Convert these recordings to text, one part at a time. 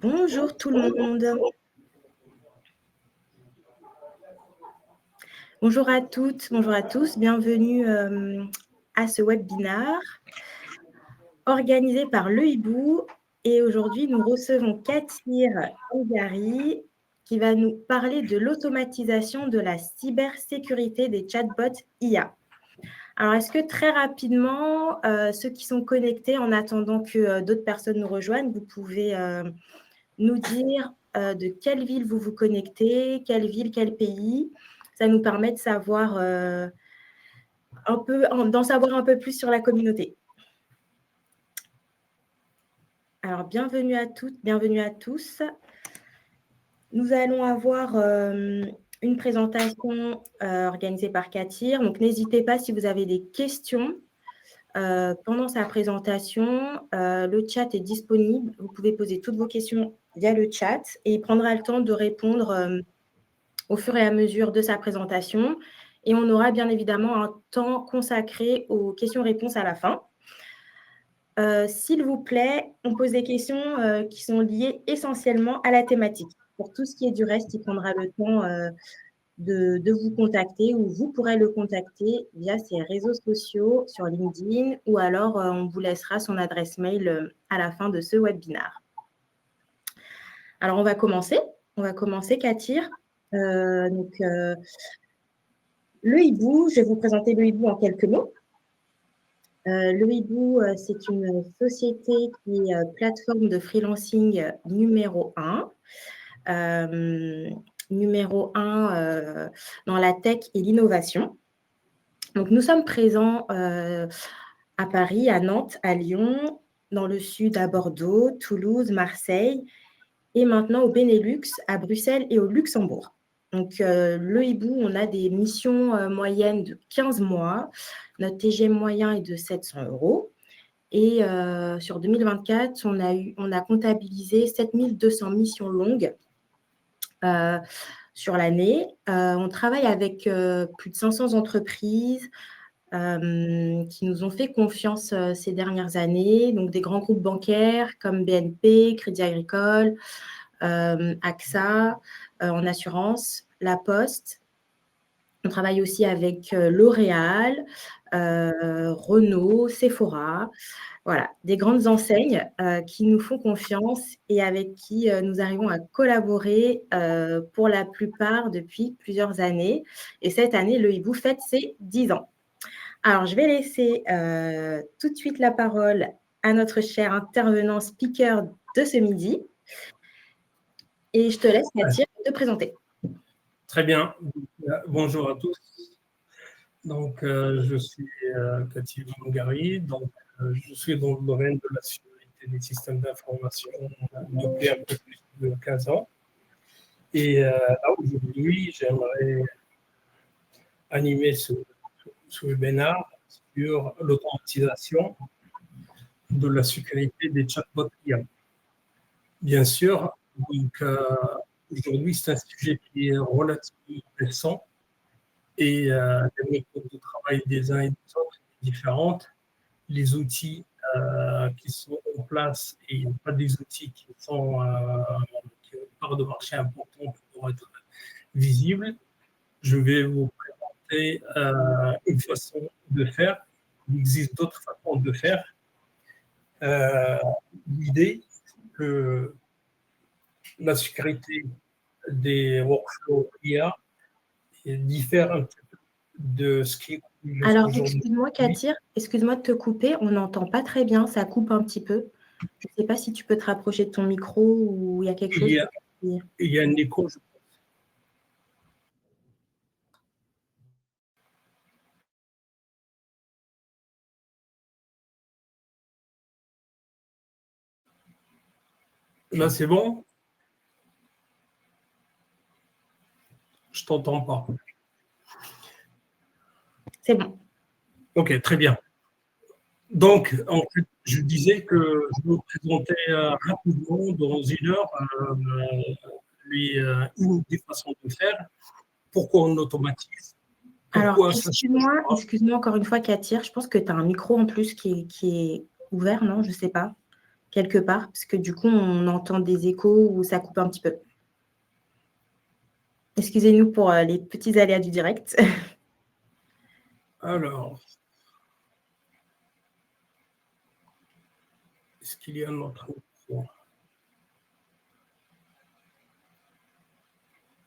Bonjour tout le monde. Bonjour à toutes, bonjour à tous. Bienvenue à ce webinaire organisé par Le Hibou. Et aujourd'hui, nous recevons Katir Ougari qui va nous parler de l'automatisation de la cybersécurité des chatbots IA. Alors, est-ce que très rapidement, ceux qui sont connectés en attendant que d'autres personnes nous rejoignent, vous pouvez nous dire de quelle ville vous vous connectez, quelle ville, quel pays. Ça nous permet de savoir d'en savoir un peu plus sur la communauté. Alors, bienvenue à toutes, bienvenue à tous. Nous allons avoir une présentation organisée par Katir. Donc, n'hésitez pas si vous avez des questions. Pendant sa présentation, le chat est disponible. Vous pouvez poser toutes vos questions via le chat et il prendra le temps de répondre au fur et à mesure de sa présentation. Et on aura bien évidemment un temps consacré aux questions-réponses à la fin. S'il vous plaît, on pose des questions qui sont liées essentiellement à la thématique. Pour tout ce qui est du reste, il prendra le temps de vous contacter ou vous pourrez le contacter via ses réseaux sociaux sur LinkedIn ou alors on vous laissera son adresse mail à la fin de ce webinaire. Alors, on va commencer. Katir. Le Hibou, je vais vous présenter le Hibou en quelques mots. Le Hibou, c'est une société qui est plateforme de freelancing numéro 1. Dans la tech et l'innovation. Donc, nous sommes présents à Paris, à Nantes, à Lyon, dans le sud, à Bordeaux, Toulouse, Marseille et maintenant au Benelux, à Bruxelles et au Luxembourg. Donc, le Hibou, on a des missions moyennes de 15 mois. Notre TGM moyen est de 700 €. Et sur 2024, on a comptabilisé 7200 missions longues sur l'année. On travaille avec plus de 500 entreprises qui nous ont fait confiance ces dernières années. Donc, des grands groupes bancaires comme BNP, Crédit Agricole, AXA, en assurance, La Poste. On travaille aussi avec L'Oréal, Renault, Sephora. Voilà, des grandes enseignes qui nous font confiance et avec qui nous arrivons à collaborer pour la plupart depuis plusieurs années. Et cette année, le Hibou fête ses 10 ans. Alors, je vais laisser tout de suite la parole à notre cher intervenant speaker de ce midi. Et je te laisse, Katir, te présenter. Très bien. Bonjour à tous. Donc, je suis Katir Ougari. Donc, je suis dans le domaine de la sécurité des systèmes d'information depuis un peu plus de 15 ans. Et là, aujourd'hui, j'aimerais animer ce webinaire sur l'automatisation de la sécurité des chatbots IA. Bien sûr, donc, aujourd'hui, c'est un sujet qui est relativement récent et les méthodes de travail des uns et des autres sont différentes. Les outils qui sont en place et il n'y a pas des outils qui ont une part de marché importante pour être visibles. Je vais vous présenter une façon de faire. Il existe d'autres façons de faire. L'idée, c'est que la sécurité des workflows IA diffère un petit peu de ce qui est alors, excuse-moi, Katir, excuse-moi de te couper, on n'entend pas très bien, ça coupe un petit peu. Je ne sais pas si tu peux te rapprocher de ton micro ou il y a quelque chose. Il y a un écho, je pense. Là, c'est bon? Je ne t'entends pas. C'est bon. Ok, très bien. Donc, en fait, je disais que je vais vous présenter rapidement, dans une heure, une des façons de faire. Pourquoi on automatise? Alors, excuse-moi encore une fois, Katir, je pense que tu as un micro en plus qui est ouvert, non? Je ne sais pas. quelque part, parce que du coup, on entend des échos ou ça coupe un petit peu. Excusez-nous pour les petits aléas du direct. Alors, est-ce qu'il y a un autre micro?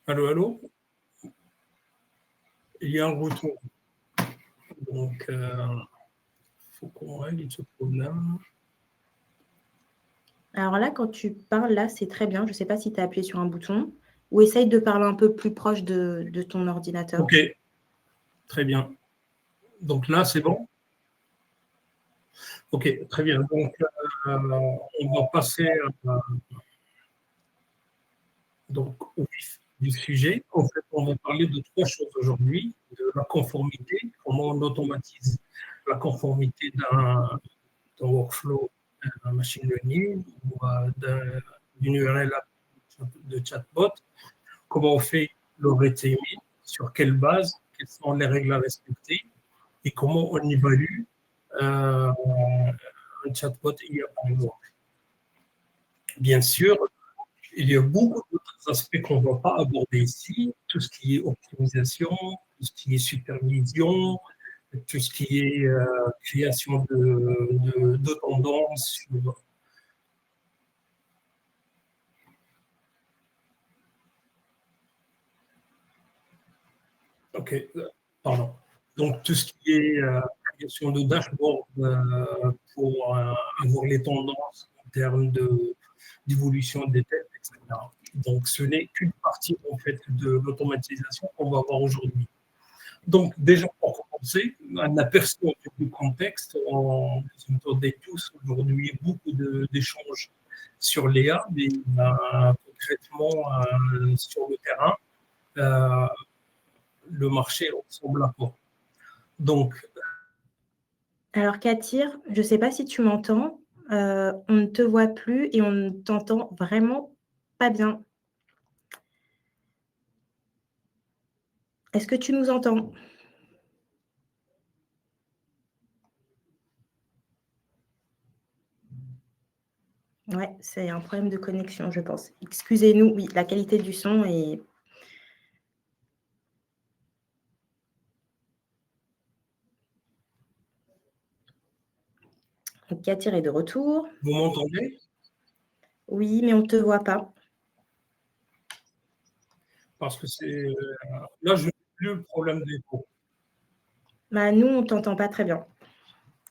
Allô, allô? Il y a un retour. Donc, faut qu'on règle ce problème. Alors là, quand tu parles, là, c'est très bien. Je ne sais pas si tu as appuyé sur un bouton ou essaye de parler un peu plus proche de ton ordinateur. OK, très bien. Donc là, c'est bon? OK, très bien. Donc, on va passer donc, au vif du sujet. En fait, on va parler de trois choses aujourd'hui. De la conformité, comment on automatise la conformité d'un workflow, d'un machine learning ou d'une URL de chatbot, comment on fait le retaming, sur quelle base, quelles sont les règles à respecter et comment on évalue un chatbot IA par exemple. Bien sûr, il y a beaucoup d'autres aspects qu'on ne va pas aborder ici, tout ce qui est optimisation, tout ce qui est supervision, tout ce qui est création de tendances. OK, pardon. Donc, tout ce qui est création de dashboard pour avoir les tendances en termes d'évolution des têtes, etc. Donc, ce n'est qu'une partie en fait de l'automatisation qu'on va voir aujourd'hui. Donc, déjà pour commencer, un aperçu du contexte. On entendait tous aujourd'hui beaucoup d'échanges sur l'IA, mais concrètement sur le terrain, le marché ressemble à quoi? Donc, Alors, Katir, je ne sais pas si tu m'entends. On ne te voit plus et on ne t'entend vraiment pas bien. Est-ce que tu nous entends? Ouais, c'est un problème de connexion, je pense. Excusez-nous, oui, la qualité du son est... Donc, Katir est de retour. vous m'entendez? Oui, mais on ne te voit pas. Parce que c'est là, je n'ai plus le problème d'écho. Bah, nous, on ne t'entend pas très bien.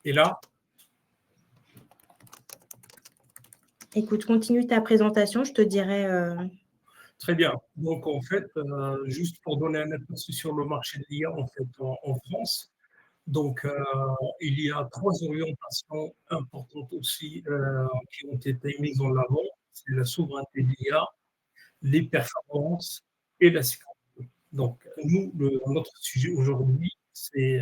Et là, Écoute, continue ta présentation, je te dirai... très bien. Donc, en fait, juste pour donner un aperçu sur le marché de l'IA en fait, en France, donc, il y a trois orientations importantes aussi qui ont été mises en avant. C'est la souveraineté de l'IA, les performances et la sécurité. Donc, nous, notre sujet aujourd'hui, c'est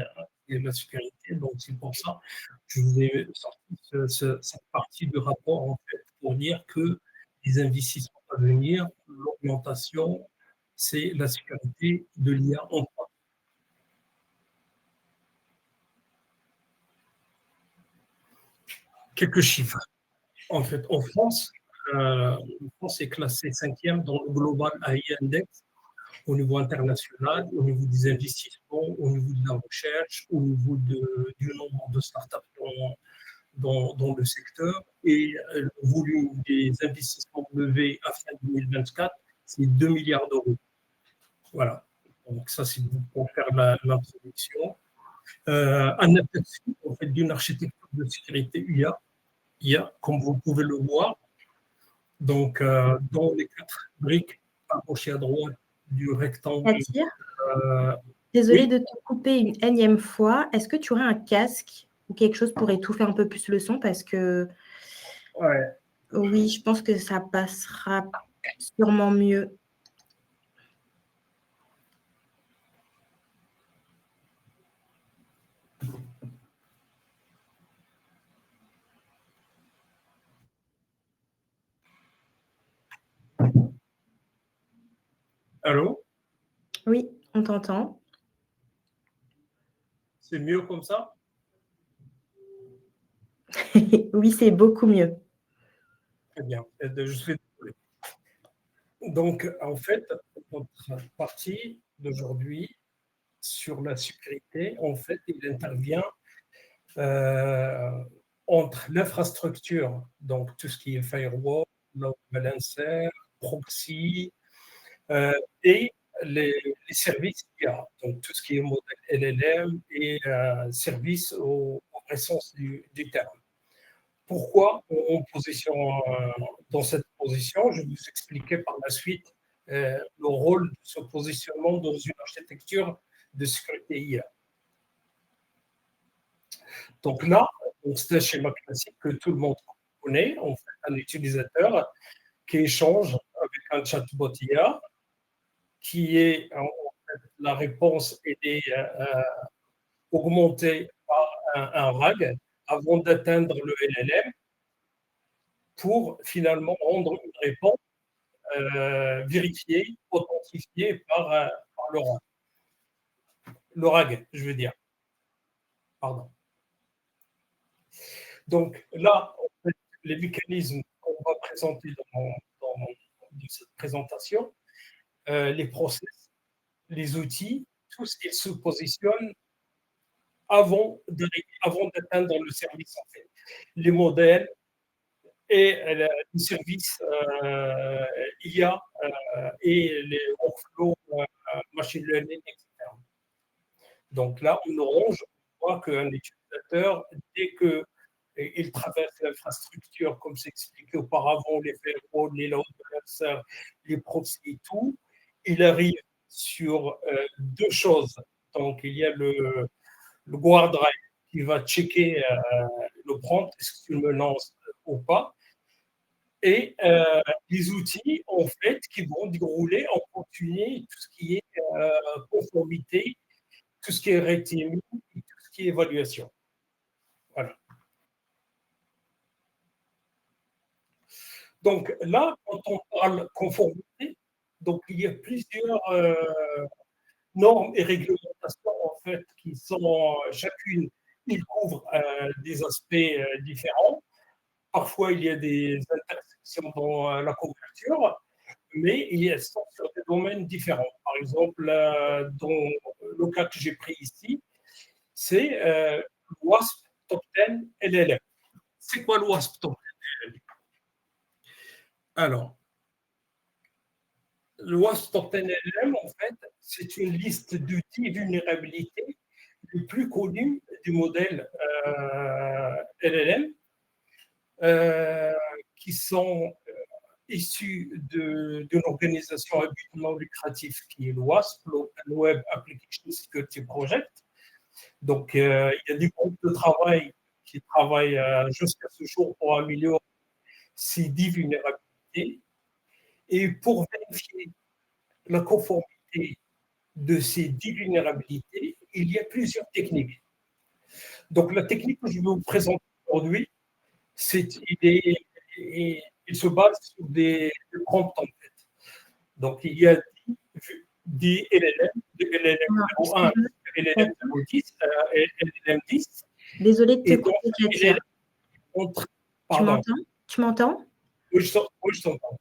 la sécurité. Donc, c'est pour ça que je vous ai sorti cette partie de rapport en fait, pour dire que les investissements à venir, l'orientation, c'est la sécurité de l'IA en France. Quelques chiffres. En fait, en France, la France est classée cinquième dans le Global AI Index au niveau international, au niveau des investissements, au niveau de la recherche, au niveau du nombre de startups dans le secteur. Et le volume des investissements levés à fin 2024, c'est 2 milliards d'euros. Voilà. Donc ça, c'est pour faire l'introduction. Un aperçu en fait, d'une architecture de sécurité IA. Comme vous pouvez le voir, donc dans les quatre briques à gauche et à droite du rectangle. Katir, désolée Oui, de te couper une énième fois. Est-ce que tu aurais un casque ou quelque chose pour étouffer un peu plus le son? Parce que ouais. oui, je pense que ça passera sûrement mieux. Allô? Oui, on t'entend. C'est mieux comme ça? Oui, c'est beaucoup mieux. Très bien. Je suis désolé. Donc, en fait, notre partie d'aujourd'hui sur la sécurité, en fait, il intervient entre l'infrastructure, donc tout ce qui est firewall, load balancer, proxy, et les services qu'il y a, donc tout ce qui est modèle LLM et services au vrai sens du terme. Pourquoi dans cette position? Je vais vous expliquer par la suite le rôle de ce positionnement dans une architecture de sécurité IA. Donc là, c'est un schéma classique que tout le monde connaît. On fait un utilisateur qui échange avec un chatbot IA, qui est en fait, la réponse est augmentée par un RAG avant d'atteindre le LLM pour finalement rendre une réponse vérifiée, authentifiée par le RAG. Le RAG, je veux dire. Pardon. Donc là, en fait, les mécanismes qu'on va présenter dans cette présentation, les process, les outils, tous ils se positionnent avant d'atteindre le service en fait. Les modèles et les services IA et les workflows machine learning, etc. Donc là, en orange, on voit qu'un utilisateur, dès qu'il traverse l'infrastructure, comme c'est expliqué auparavant, les firewalls, les load balancers, les proxys et tout, il arrive sur deux choses. Donc, il y a le guard drive qui va checker le prompt, est-ce que tu me lances ou pas, et les outils, en fait, qui vont dérouler en continu tout ce qui est conformité, tout ce qui est RTMI et tout ce qui est évaluation. Voilà. Donc là, quand on parle conformité, donc il y a plusieurs normes et réglementations en fait qui sont chacune, ils couvrent des aspects différents. Parfois, il y a des intersections dans la couverture, mais ils sont sur des domaines différents. Par exemple, dans le cas que j'ai pris ici, c'est WASP Top 10 LLM. C'est quoi le WASP Top 10 LLM? Alors, le WASP Top 10 LLM, en fait, c'est une liste d'outils vulnérabilités les plus connus du modèle LLM qui sont issus d'une organisation à but non lucratif qui est le WASP, le Web Application Security Project. Donc, il y a des groupes de travail qui travaillent jusqu'à ce jour pour améliorer ces 10 vulnérabilités. Et pour vérifier la conformité de ces 10 vulnérabilités, il y a plusieurs techniques. Donc, la technique que je vais vous présenter aujourd'hui, il se base sur des prompts en fait. Donc, il y a 10 LLM, de LLM 01, LLM 010, LLM 10. Désolée de te couper, Katia. Pardon. Tu m'entends? Oui, je t'entends.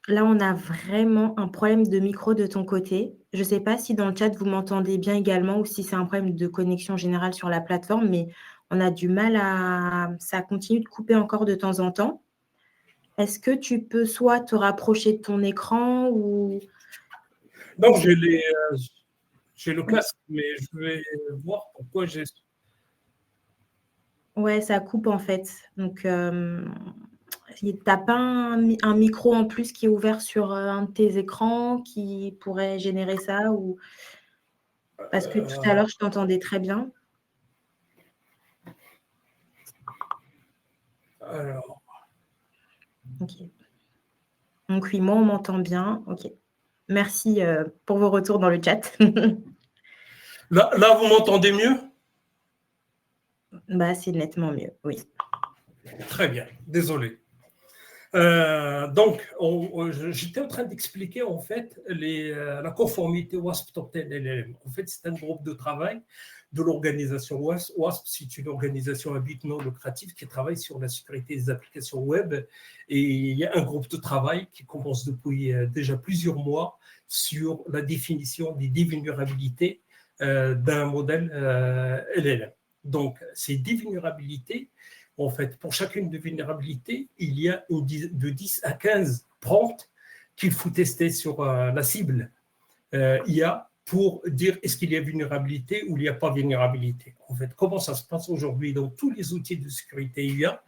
Là, on a vraiment un problème de micro de ton côté. Je ne sais pas si dans le chat, vous m'entendez bien également ou si c'est un problème de connexion générale sur la plateforme, mais on a du mal à... Ça continue de couper encore de temps en temps. Est-ce que tu peux soit te rapprocher de ton écran ou... Non, j'ai le casque, mais je vais voir pourquoi j'ai... Ouais, ça coupe en fait. Donc, tu n'as pas un micro en plus qui est ouvert sur un de tes écrans qui pourrait générer ça ou... Parce que tout à l'heure, je t'entendais très bien. Alors... Ok. Donc oui, moi, on m'entend bien. Ok. Merci pour vos retours dans le chat. Là, vous m'entendez mieux? Bah, c'est nettement mieux, oui. Très bien, désolé. Donc, j'étais en train d'expliquer en fait la conformité WASP Top 10 LLM. En fait, c'est un groupe de travail de l'organisation WASP. WASP, c'est une organisation à but non lucratif qui travaille sur la sécurité des applications web. Et il y a un groupe de travail qui commence depuis déjà plusieurs mois sur la définition des vulnérabilités d'un modèle LLM. Donc, ces vulnérabilités, en fait, pour chacune des vulnérabilités, il y a de 10 à 15 prompts qu'il faut tester sur la cible IA pour dire est-ce qu'il y a vulnérabilité ou il n'y a pas vulnérabilité. En fait, comment ça se passe aujourd'hui dans tous les outils de sécurité IA?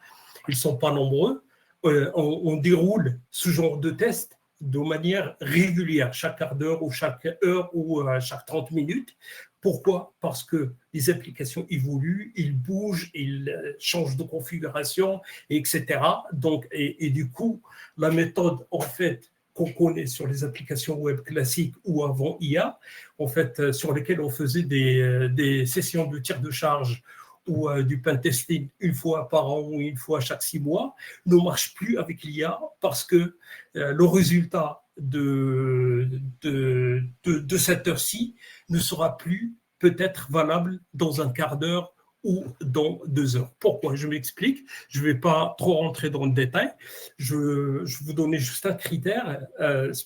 Ils ne sont pas nombreux. On déroule ce genre de test de manière régulière, chaque quart d'heure ou chaque heure ou chaque 30 minutes. Pourquoi? Parce que les applications évoluent, ils bougent, ils changent de configuration, etc. Donc, et du coup, la méthode, en fait, qu'on connaît sur les applications web classiques ou avant IA, en fait, sur lesquelles on faisait des sessions de tir de charge ou du pentesting une fois par an ou une fois chaque 6 mois, ne marche plus avec l'IA parce que le résultat de cette heure-ci ne sera plus peut-être valable dans un quart d'heure ou dans 2 heures. Pourquoi? Je m'explique. Je ne vais pas trop rentrer dans le détail. Je vais vous donner juste un critère.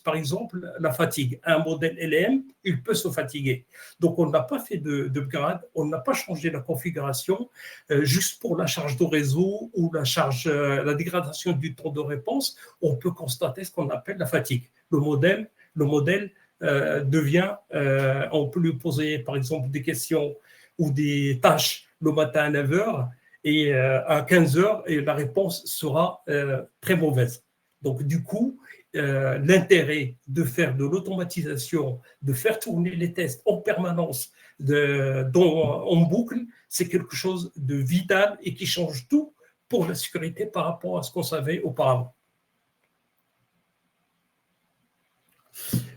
Par exemple, la fatigue. Un modèle LM, il peut se fatiguer. Donc, on n'a pas fait d'upgrade, on n'a pas changé la configuration juste pour la charge de réseau ou la dégradation du temps de réponse. On peut constater ce qu'on appelle la fatigue. Le modèle devient, on peut lui poser par exemple des questions ou des tâches le matin à 9 heures et à 15 heures, et la réponse sera très mauvaise. Donc, du coup, l'intérêt de faire de l'automatisation, de faire tourner les tests en permanence en boucle, c'est quelque chose de vital et qui change tout pour la sécurité par rapport à ce qu'on savait auparavant.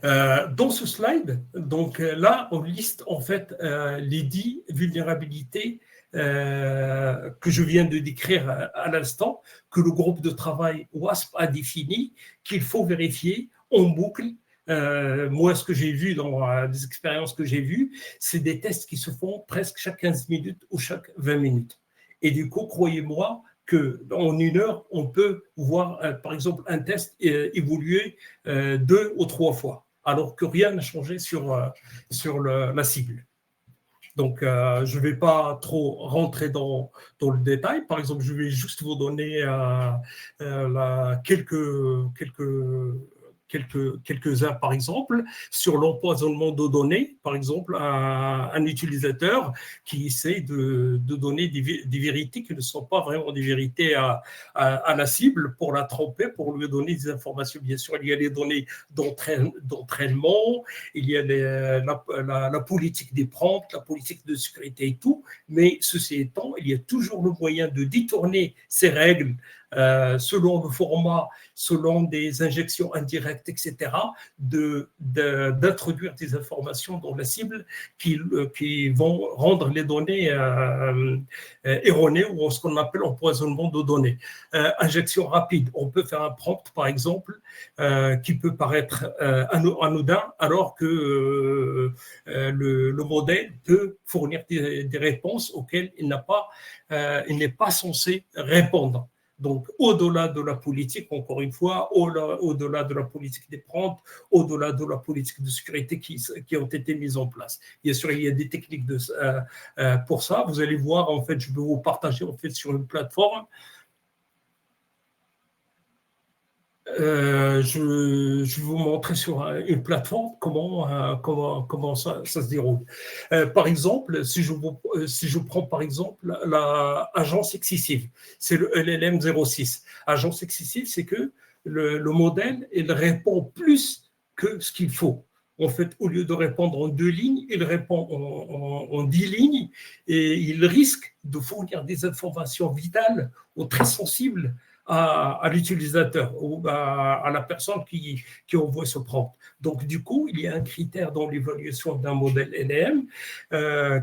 Dans ce slide, donc là, on liste en fait les 10 vulnérabilités que je viens de décrire à l'instant, que le groupe de travail WASP a défini, qu'il faut vérifier en boucle. Moi, ce que j'ai vu dans les expériences que j'ai vues, c'est des tests qui se font presque chaque 15 minutes ou chaque 20 minutes. Et du coup, croyez-moi, qu'en 1 heure, on peut voir, par exemple, un test évoluer 2 ou 3 fois, alors que rien n'a changé sur la cible. Donc, je ne vais pas trop rentrer dans le détail. Par exemple, je vais juste vous donner quelques-uns, par exemple, sur l'empoisonnement de données. Par exemple, un utilisateur qui essaie de donner des vérités qui ne sont pas vraiment des vérités à la cible pour la tromper, pour lui donner des informations. Bien sûr, il y a les données d'entraînement, il y a la politique des prompts, la politique de sécurité et tout, mais ceci étant, il y a toujours le moyen de détourner ces règles selon le format, selon des injections indirectes, etc., d'introduire des informations dans la cible qui vont rendre les données erronées ou ce qu'on appelle empoisonnement de données. Injection rapide, on peut faire un prompt, par exemple, qui peut paraître anodin, alors que le modèle peut fournir des réponses auxquelles il n'est pas censé répondre. Donc, au-delà de la politique, encore une fois, au-delà de la politique des prompts, au-delà de la politique de sécurité qui ont été mises en place. Bien sûr, il y a des techniques pour ça. Vous allez voir, en fait, je vais vous partager en fait sur une plateforme. Je vais vous montrer sur une plateforme comment ça se déroule. Par exemple, si je prends par exemple l'agence excessive, c'est le LLM 06. Agence excessive, c'est que le modèle, il répond plus que ce qu'il faut. En fait, au lieu de répondre en 2 lignes, il répond en 10 lignes et il risque de fournir des informations vitales ou très sensibles à l'utilisateur ou à la personne qui envoie ce prompt. Donc, du coup, il y a un critère dans l'évaluation d'un modèle LLM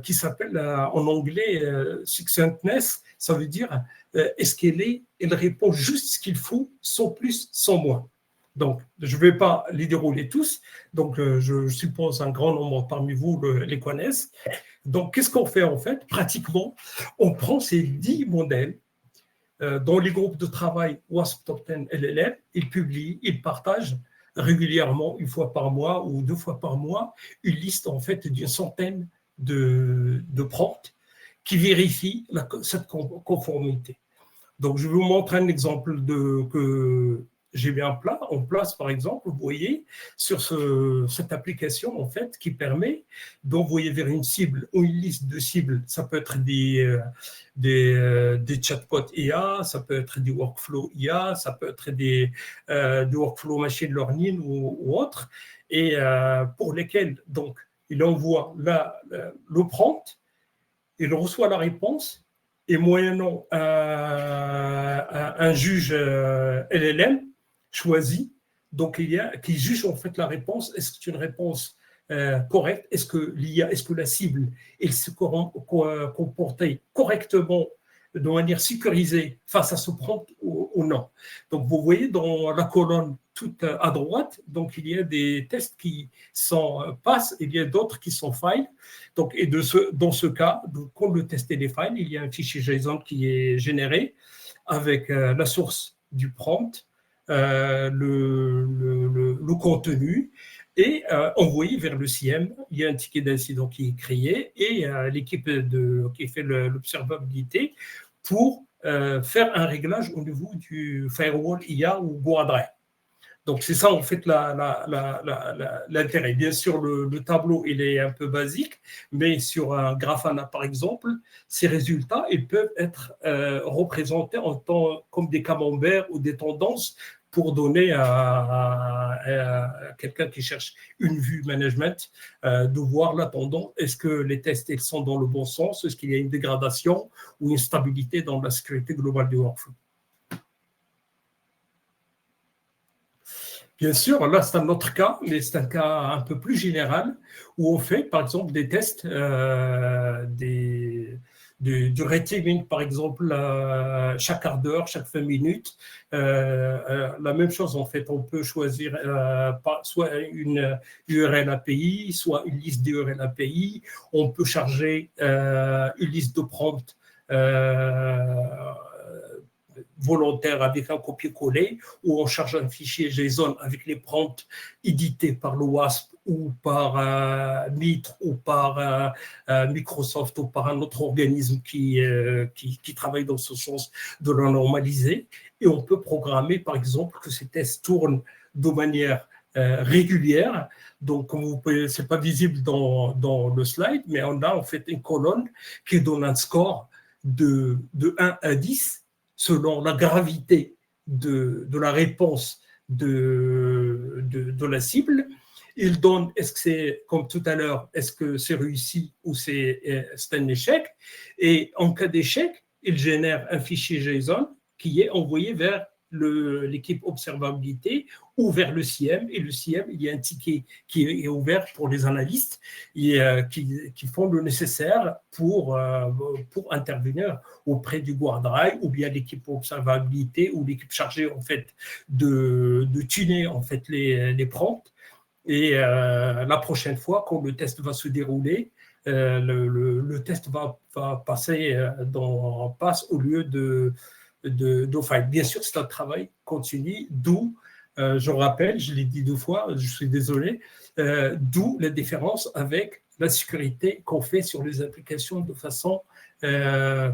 qui s'appelle en anglais succinctness. Ça veut dire elle répond juste ce qu'il faut, sans plus, sans moins. Donc, je ne vais pas les dérouler tous. Donc, je suppose un grand nombre parmi vous les connaissent. Donc, qu'est-ce qu'on fait en fait? Pratiquement, on prend ces 10 modèles dans les groupes de travail WASP Top 10 LLM, ils publient, ils partagent régulièrement, une fois par mois ou 2 fois par mois, une liste en fait d'une centaine de prompts qui vérifient cette conformité. Donc, je vais vous montrer un exemple que j'ai mis en place, par exemple, vous voyez, sur cette application, en fait, qui permet d'envoyer vers une cible ou une liste de cibles. Ça peut être des chatbots IA, ça peut être des workflows IA, ça peut être des workflows machine learning ou autres, et pour lesquels, donc, il envoie le prompt, il reçoit la réponse, et moyennant un juge LLM choisi, donc qui juge en fait la réponse. Est-ce que c'est une réponse correcte? Est-ce que l'IA, est-ce que la cible elle se comportait correctement de manière sécurisée face à ce prompt ou non? Donc vous voyez dans la colonne tout à droite, donc il y a des tests qui sont pass, il y a d'autres qui sont fail. Donc, et dans ce cas, quand le test est des fails, il y a un fichier JSON qui est généré avec la source du prompt, le contenu, et envoyé vers le CIEM. Il y a un ticket d'incident qui est créé et l'équipe qui fait l'observabilité pour faire un réglage au niveau du firewall IA ou Guardrai. Donc, c'est ça, en fait, l'intérêt. Bien sûr, le tableau, il est un peu basique, mais sur un Grafana, par exemple, ces résultats, ils peuvent être représentés comme des camemberts ou des tendances pour donner à quelqu'un qui cherche une vue management de voir la tendance. Est-ce que les tests ils sont dans le bon sens? Est-ce qu'il y a une dégradation ou une stabilité dans la sécurité globale du workflow? Bien sûr, là, c'est un autre cas, mais c'est un cas un peu plus général où on fait, par exemple, des tests, du rating, par exemple, chaque quart d'heure, chaque 20 minutes. La même chose, en fait, on peut choisir soit une URL API, soit une liste d'URL API. On peut charger une liste de prompts volontaire avec un copier-coller, où on charge un fichier JSON avec les prompts édités par le WASP ou par Mitre ou par Microsoft ou par un autre organisme qui travaille dans ce sens de la normaliser. Et on peut programmer, par exemple, que ces tests tournent de manière régulière. Donc, comme vous pouvez, c'est pas visible dans le slide, mais on a en fait une colonne qui donne un score de 1 à 10 selon la gravité de la réponse de la cible. Il donne, est-ce que c'est, comme tout à l'heure, est-ce que c'est réussi ou c'est un échec? Et en cas d'échec, il génère un fichier JSON qui est envoyé vers l'équipe observabilité ou vers le CIEM. Et le CIEM, il y a un ticket qui est ouvert pour les analystes et, qui font le nécessaire pour intervenir auprès du Guardrai ou bien l'équipe observabilité ou l'équipe chargée en fait de tuner en fait les prompts. Et la prochaine fois, quand le test va se dérouler, le test va passer dans passe au lieu de faille. Bien sûr, c'est un travail continu, d'où, je rappelle, je l'ai dit 2 fois, je suis désolé, d'où la différence avec la sécurité qu'on fait sur les applications de façon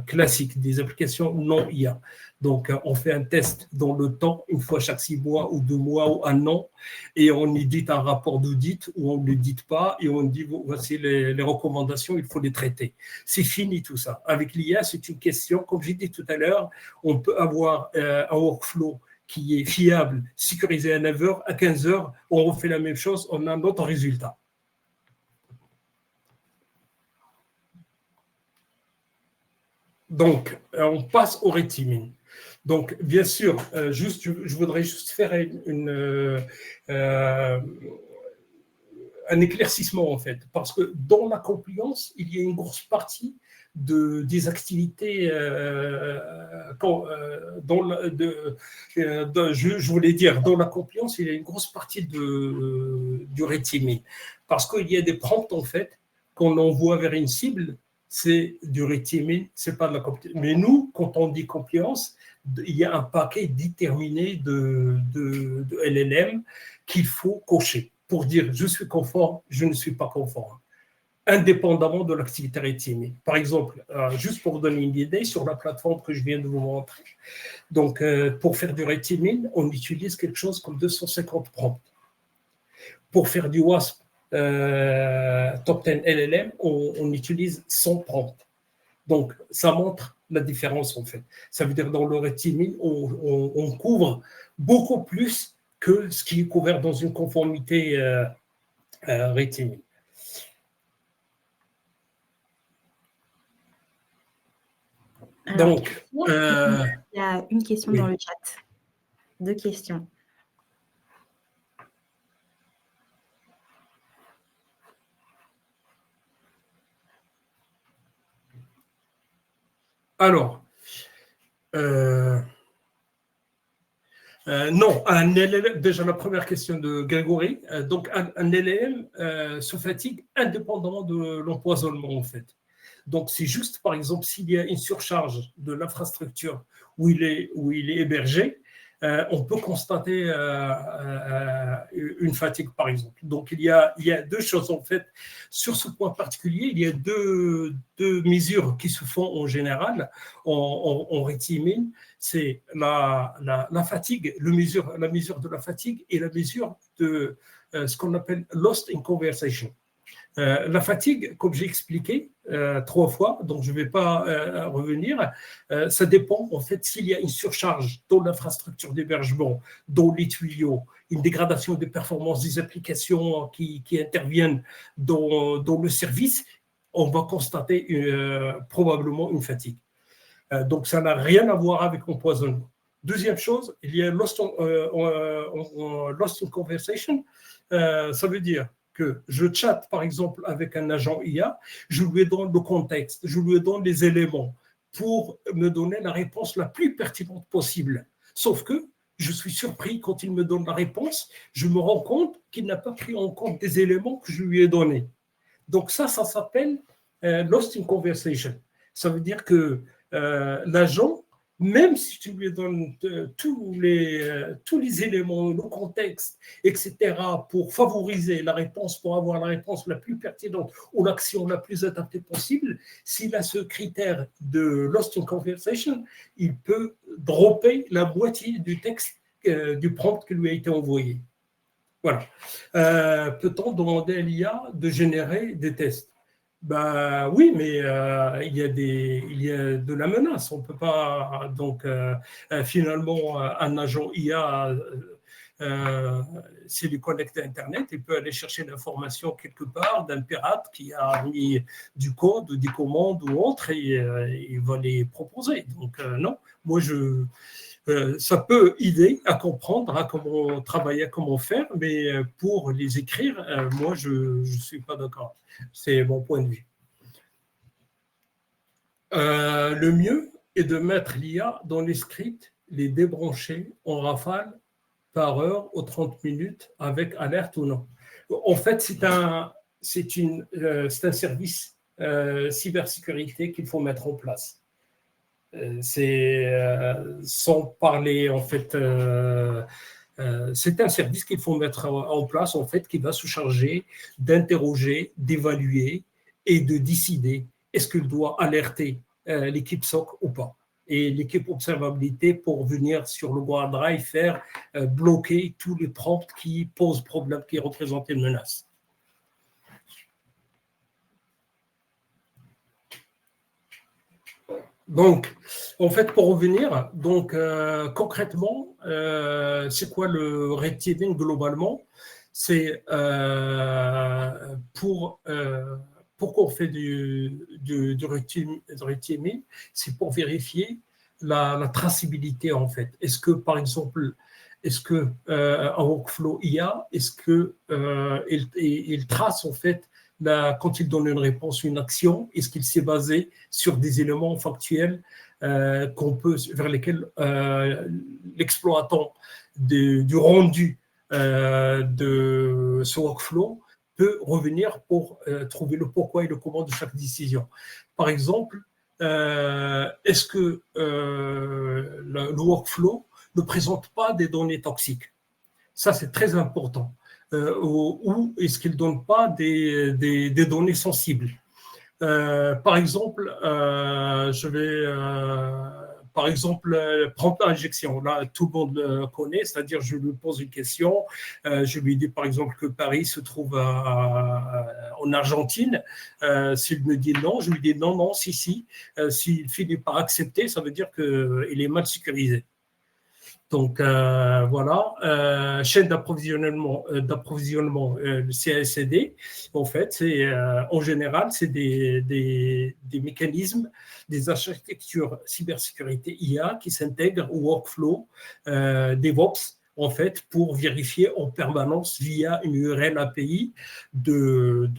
classique, des applications non IA. Donc, on fait un test dans le temps, une fois chaque 6 mois ou 2 mois ou 1 an, et on édite un rapport d'audit ou on ne l'édite pas, et on dit, voici les recommandations, il faut les traiter. C'est fini tout ça. Avec l'IA, c'est une question, comme j'ai dit tout à l'heure, on peut avoir un workflow qui est fiable, sécurisé à 9h, à 15h, on refait la même chose, on a un autre résultat. Donc, on passe au red teaming. Donc, bien sûr, je voudrais juste faire un éclaircissement, en fait, parce que dans la compliance, il y a une grosse partie des activités je voulais dire, dans la compliance, il y a une grosse partie du red teaming. Parce qu'il y a des prompts, en fait, qu'on envoie vers une cible, c'est du red teaming, c'est pas de la compliance. Mais nous, quand on dit compliance, il y a un paquet déterminé de LLM qu'il faut cocher pour dire je suis conforme, je ne suis pas conforme, indépendamment de l'activité red teaming. Par exemple, juste pour vous donner une idée, sur la plateforme que je viens de vous montrer, donc pour faire du red teaming, on utilise quelque chose comme 250 prompts. Pour faire du WASP Top 10 LLM, on utilise 100 prompts. Donc, ça montre la différence, en fait. Ça veut dire dans le red teaming, on couvre beaucoup plus que ce qui est couvert dans une conformité red teaming. Alors, donc, il y a une question dans le chat. 2 questions. Alors, non, un LLM, déjà la première question de Grégory, donc un LLM se fatigue indépendamment de l'empoisonnement, en fait. Donc, c'est juste, par exemple, s'il y a une surcharge de l'infrastructure où il est hébergé, on peut constater une fatigue, par exemple. Donc, il y a 2 choses, en fait. Sur ce point particulier, il y a deux mesures qui se font en général en red teaming. C'est la fatigue, la mesure de la fatigue et la mesure de ce qu'on appelle lost in conversation. La fatigue, comme j'ai expliqué 3 fois, donc je ne vais pas revenir, ça dépend en fait s'il y a une surcharge dans l'infrastructure d'hébergement, dans les tuyaux, une dégradation des performances des applications qui interviennent dans le service, on va constater probablement une fatigue. Donc ça n'a rien à voir avec l'empoisonnement. Deuxième chose, il y a lost in conversation, ça veut dire que je chatte, par exemple, avec un agent IA, je lui donne le contexte, je lui donne les éléments pour me donner la réponse la plus pertinente possible. Sauf que je suis surpris quand il me donne la réponse, je me rends compte qu'il n'a pas pris en compte des éléments que je lui ai donnés. Donc ça s'appelle lost in conversation. Ça veut dire que l'agent, même si tu lui donnes tous les éléments, le contexte, etc., pour favoriser la réponse, pour avoir la réponse la plus pertinente ou l'action la plus adaptée possible, s'il a ce critère de lost in conversation, il peut dropper la moitié du texte, du prompt qui lui a été envoyé. Voilà. Peut-on demander à l'IA de générer des tests ? Ben oui, mais il y a de la menace. On ne peut pas. Donc, finalement, un agent IA, s'il est connecté à Internet, il peut aller chercher l'information quelque part d'un pirate qui a mis du code, des commandes ou autre, et il va les proposer. Donc, non, moi, ça peut aider à comprendre à comment travailler, à comment faire, mais pour les écrire, moi, je ne suis pas d'accord. C'est mon point de vue. Le mieux est de mettre l'IA dans les scripts, les débrancher en rafale par heure aux 30 minutes avec alerte ou non. En fait, c'est un service cybersécurité qu'il faut mettre en place. C'est sans parler, en fait, c'est un service qu'il faut mettre en place, en fait, qui va se charger d'interroger, d'évaluer et de décider est-ce qu'il doit alerter l'équipe SOC ou pas. Et l'équipe observabilité pour venir sur le OneDrive faire bloquer tous les prompts qui posent problème, qui représentent une menace. Donc, en fait, pour revenir, donc concrètement, c'est quoi le red teaming globalement ? C'est pourquoi on fait du red teaming ? C'est pour vérifier la traçabilité, en fait. Est-ce que, par exemple, un workflow IA, est-ce qu'il trace, en fait, quand il donne une réponse, une action, est-ce qu'il s'est basé sur des éléments factuels vers lesquels l'exploitant du rendu de ce workflow peut revenir pour trouver le pourquoi et le comment de chaque décision. Par exemple, est-ce que le workflow ne présente pas des données toxiques? Ça, c'est très important. Ou est-ce qu'il ne donne pas des données sensibles? Par exemple, prendre l'injection. Là, tout le monde le connaît, c'est-à-dire je lui pose une question, je lui dis par exemple que Paris se trouve en Argentine. S'il me dit non, je lui dis non, non, si, si. S'il finit par accepter, ça veut dire qu'il est mal sécurisé. Donc voilà, chaîne d'approvisionnement, le CACD, en fait, en général, c'est des mécanismes, des architectures cybersécurité IA qui s'intègrent au workflow DevOps, en fait, pour vérifier en permanence via une URL API du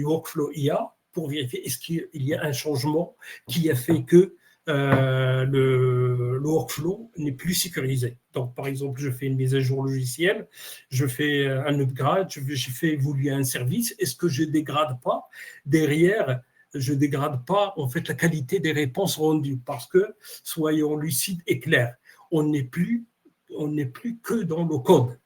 workflow IA, pour vérifier est-ce qu'il y a un changement qui a fait que le workflow n'est plus sécurisé. Donc, par exemple, je fais une mise à jour logicielle, je fais un upgrade, je fais évoluer un service. Est-ce que je ne dégrade pas derrière? Je ne dégrade pas en fait la qualité des réponses rendues parce que, soyons lucides et clairs, on n'est plus que dans le code.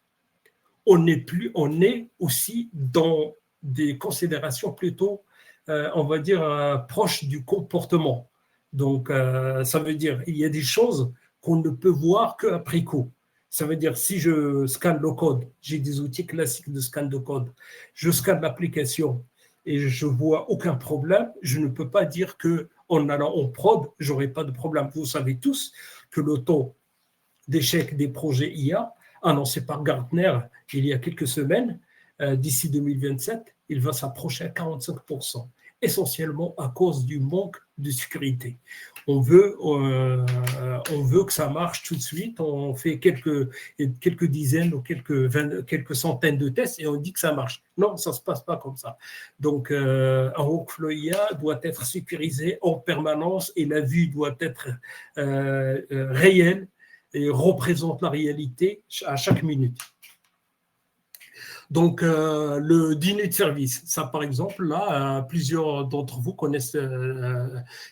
On est aussi dans des considérations plutôt, on va dire, proches du comportement. Donc, ça veut dire il y a des choses qu'on ne peut voir qu'après coup. Ça veut dire si je scanne le code, j'ai des outils classiques de scan de code, je scanne l'application et je ne vois aucun problème, je ne peux pas dire qu'en allant en prod, je n'aurai pas de problème. Vous savez tous que le taux d'échec des projets IA annoncé par Gartner il y a quelques semaines, d'ici 2027, il va s'approcher à 45%, essentiellement à cause du manque de sécurité. On veut que ça marche tout de suite, on fait quelques dizaines ou quelques centaines de tests et on dit que ça marche. Non, ça ne se passe pas comme ça. Donc, un workflow IA doit être sécurisé en permanence et la vue doit être réelle et représente la réalité à chaque minute. Donc, le dîner de service, ça par exemple, là, plusieurs d'entre vous connaissent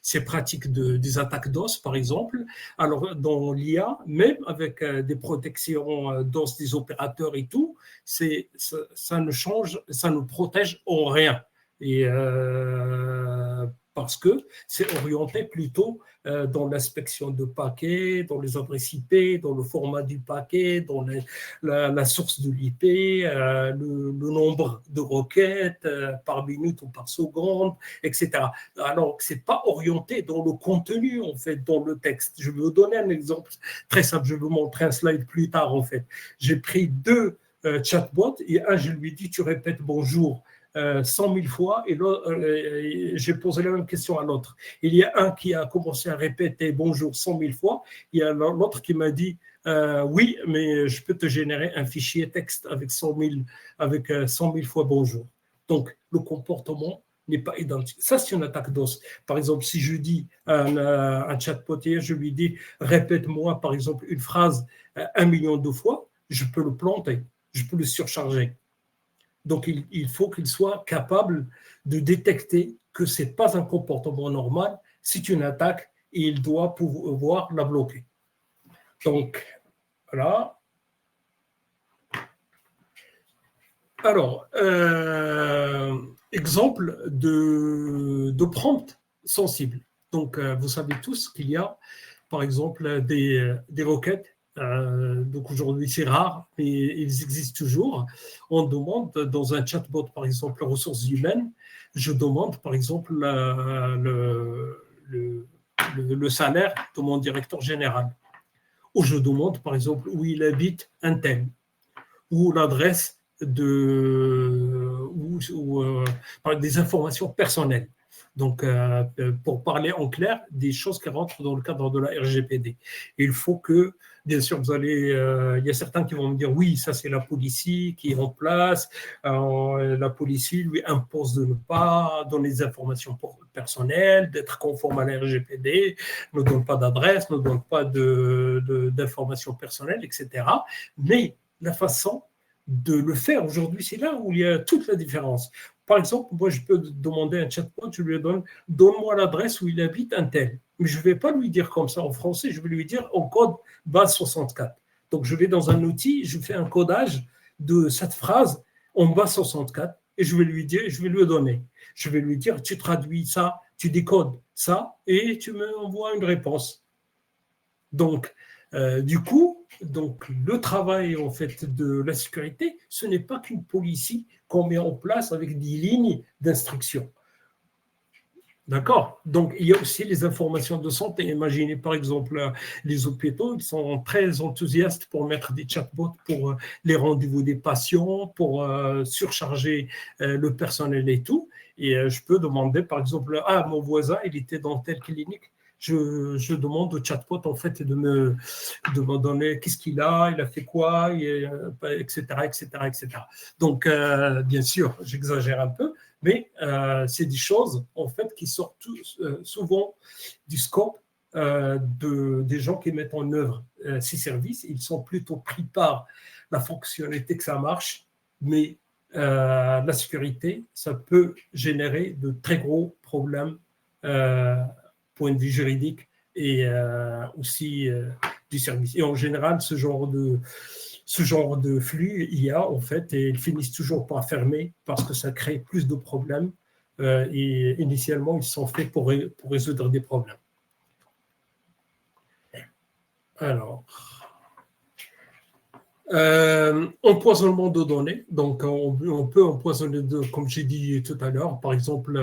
ces pratiques des attaques DOS, par exemple. Alors, dans l'IA, même avec des protections DOS des opérateurs et tout, ça ne protège en rien. Et parce que c'est orienté plutôt dans l'inspection de paquets, dans les adresses IP, dans le format du paquet, dans la source de l'IP, le nombre de requêtes par minute ou par seconde, etc. Alors, ce n'est pas orienté dans le contenu, en fait, dans le texte. Je vais vous donner un exemple très simple. Je vais vous montrer un slide plus tard, en fait. J'ai pris deux chatbots et un, je lui dis, tu répètes bonjour 100 000 fois et j'ai posé la même question à l'autre. Il y a un qui a commencé à répéter bonjour 100 000 fois, il y a l'autre qui m'a dit oui, mais je peux te générer un fichier texte avec 100 000 fois bonjour. Donc, le comportement n'est pas identique. Ça, c'est une attaque DOS. Par exemple, si je dis à un chatbot, je lui dis répète-moi, par exemple, une phrase 1 million de fois, je peux le planter, je peux le surcharger. Donc, il faut qu'il soit capable de détecter que ce n'est pas un comportement normal, c'est une attaque et il doit pouvoir la bloquer. Donc, voilà. Alors, exemple de prompt sensible. Donc, vous savez tous qu'il y a, par exemple, des requêtes. Donc aujourd'hui, c'est rare, mais ils existent toujours. On demande dans un chatbot, par exemple, ressources humaines, je demande, par exemple, le salaire de mon directeur général. Ou je demande, par exemple, où il habite un tel, ou l'adresse des informations personnelles. Donc, pour parler en clair, des choses qui rentrent dans le cadre de la RGPD. Il faut que Bien sûr, il y a certains qui vont me dire oui, ça c'est la police qui est en place. La police lui impose de ne pas donner des informations personnelles, d'être conforme à la RGPD, ne donne pas d'adresse, ne donne pas d'informations personnelles, etc. Mais la façon de le faire aujourd'hui, c'est là où il y a toute la différence. Par exemple, moi, je peux demander à un chatbot, je lui donne-moi l'adresse où il habite un tel. Mais je ne vais pas lui dire comme ça en français, je vais lui dire en code base 64. Donc, je vais dans un outil, je fais un codage de cette phrase en base 64 et je vais lui dire, je vais lui donner. Je vais lui dire, tu traduis ça, tu décodes ça et tu me envoies une réponse. Donc, du coup, le travail en fait de la sécurité, ce n'est pas qu'une policy qu'on met en place avec des lignes d'instruction. D'accord. Donc, il y a aussi les informations de santé. Imaginez par exemple les hôpitaux, ils sont très enthousiastes pour mettre des chatbots pour les rendez-vous des patients, pour surcharger le personnel et tout. Et je peux demander par exemple, mon voisin, il était dans telle clinique. Je demande au chatbot en fait de me donner qu'est-ce qu'il a, il a fait quoi, etc., etc., etc. Donc, bien sûr, j'exagère un peu, mais c'est des choses en fait qui sortent souvent du scope des gens qui mettent en œuvre ces services. Ils sont plutôt pris par la fonctionnalité que ça marche, mais la sécurité, ça peut générer de très gros problèmes point de vue juridique et aussi du service. Et en général, ce genre de flux IA, en fait, et ils finissent toujours par fermer parce que ça crée plus de problèmes. Et initialement, ils sont faits pour résoudre des problèmes. Alors, empoisonnement de données. Donc, on peut empoisonner, comme j'ai dit tout à l'heure, par exemple,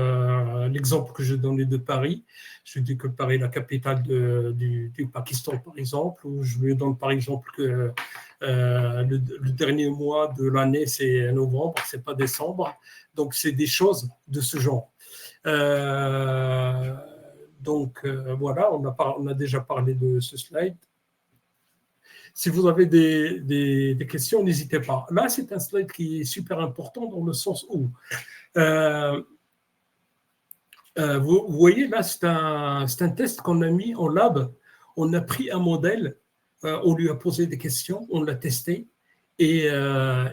l'exemple que je donnais de Paris. Je dis que Paris est la capitale du Pakistan, par exemple, ou je lui donne par exemple que le dernier mois de l'année, c'est novembre, c'est pas décembre. Donc, c'est des choses de ce genre. Voilà, on a déjà parlé de ce slide. Si vous avez des questions, n'hésitez pas. Là, c'est un slide qui est super important dans le sens où, vous voyez, là, c'est un test qu'on a mis en lab. On a pris un modèle, on lui a posé des questions, on l'a testé, et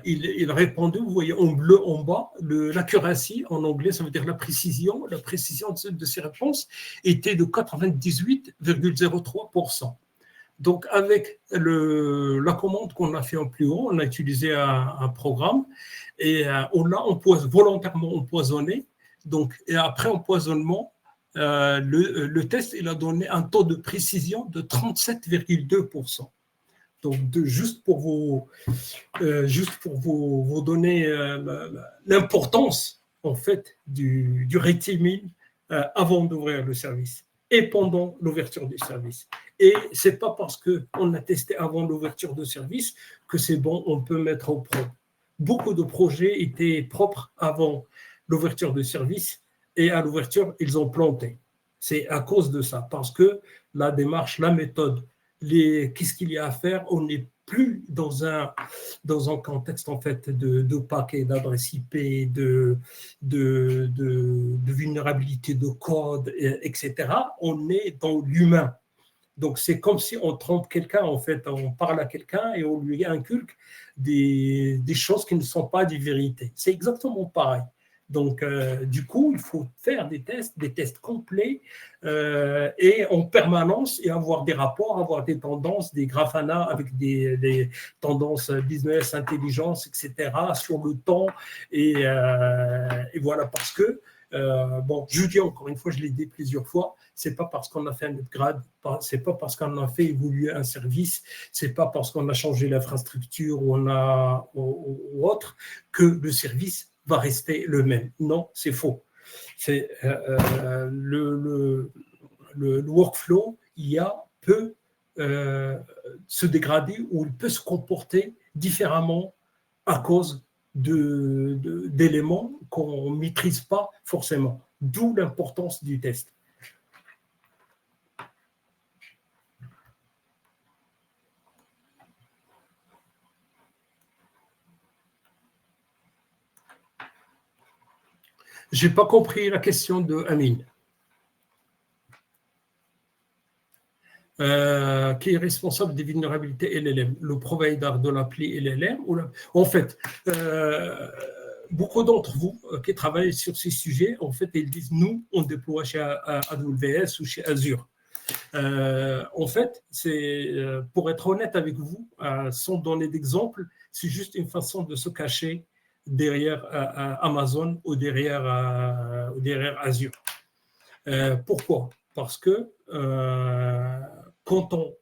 il répondait, vous voyez, en bleu en bas, l'accuracy, en anglais, ça veut dire la précision de ses réponses était de 98,03%. Donc, avec la commande qu'on a fait en plus haut, on a utilisé un programme et on l'a volontairement empoisonné. Donc, et après empoisonnement, le test il a donné un taux de précision de 37,2%. Donc, juste pour vous donner l'importance en fait du rating avant d'ouvrir le service et pendant l'ouverture du service. Et ce n'est pas parce qu'on a testé avant l'ouverture de service que c'est bon, on peut mettre au pro. Beaucoup de projets étaient propres avant l'ouverture de service et à l'ouverture, ils ont planté. C'est à cause de ça, parce que la démarche, la méthode, qu'est-ce qu'il y a à faire, on n'est plus dans un contexte en fait de paquets, d'adresses IP, de vulnérabilité de code, etc. On est dans l'humain. Donc, c'est comme si on trompe quelqu'un, en fait, on parle à quelqu'un et on lui inculque des choses qui ne sont pas des vérités. C'est exactement pareil. Donc, du coup, il faut faire des tests complets et en permanence et avoir des rapports, avoir des tendances, des grafana avec des tendances business, intelligence, etc. sur le temps. Et voilà, parce que je dis encore une fois, je l'ai dit plusieurs fois, c'est pas parce qu'on a fait un upgrade, c'est pas parce qu'on a fait évoluer un service, c'est pas parce qu'on a changé l'infrastructure ou autre que le service va rester le même. Non, c'est faux. C'est le workflow, IA peut se dégrader ou il peut se comporter différemment à cause d'éléments qu'on ne maîtrise pas forcément. D'où l'importance du test. J'ai pas compris la question de Amine. Qui est responsable des vulnérabilités LLM, le provider de l'appli LLM ou En fait, beaucoup d'entre vous qui travaillent sur ces sujets, en fait, ils disent nous, on déploie chez AWS ou chez Azure. En fait, c'est pour être honnête avec vous, sans donner d'exemple, c'est juste une façon de se cacher derrière Amazon ou derrière Azure. Pourquoi? Parce que quand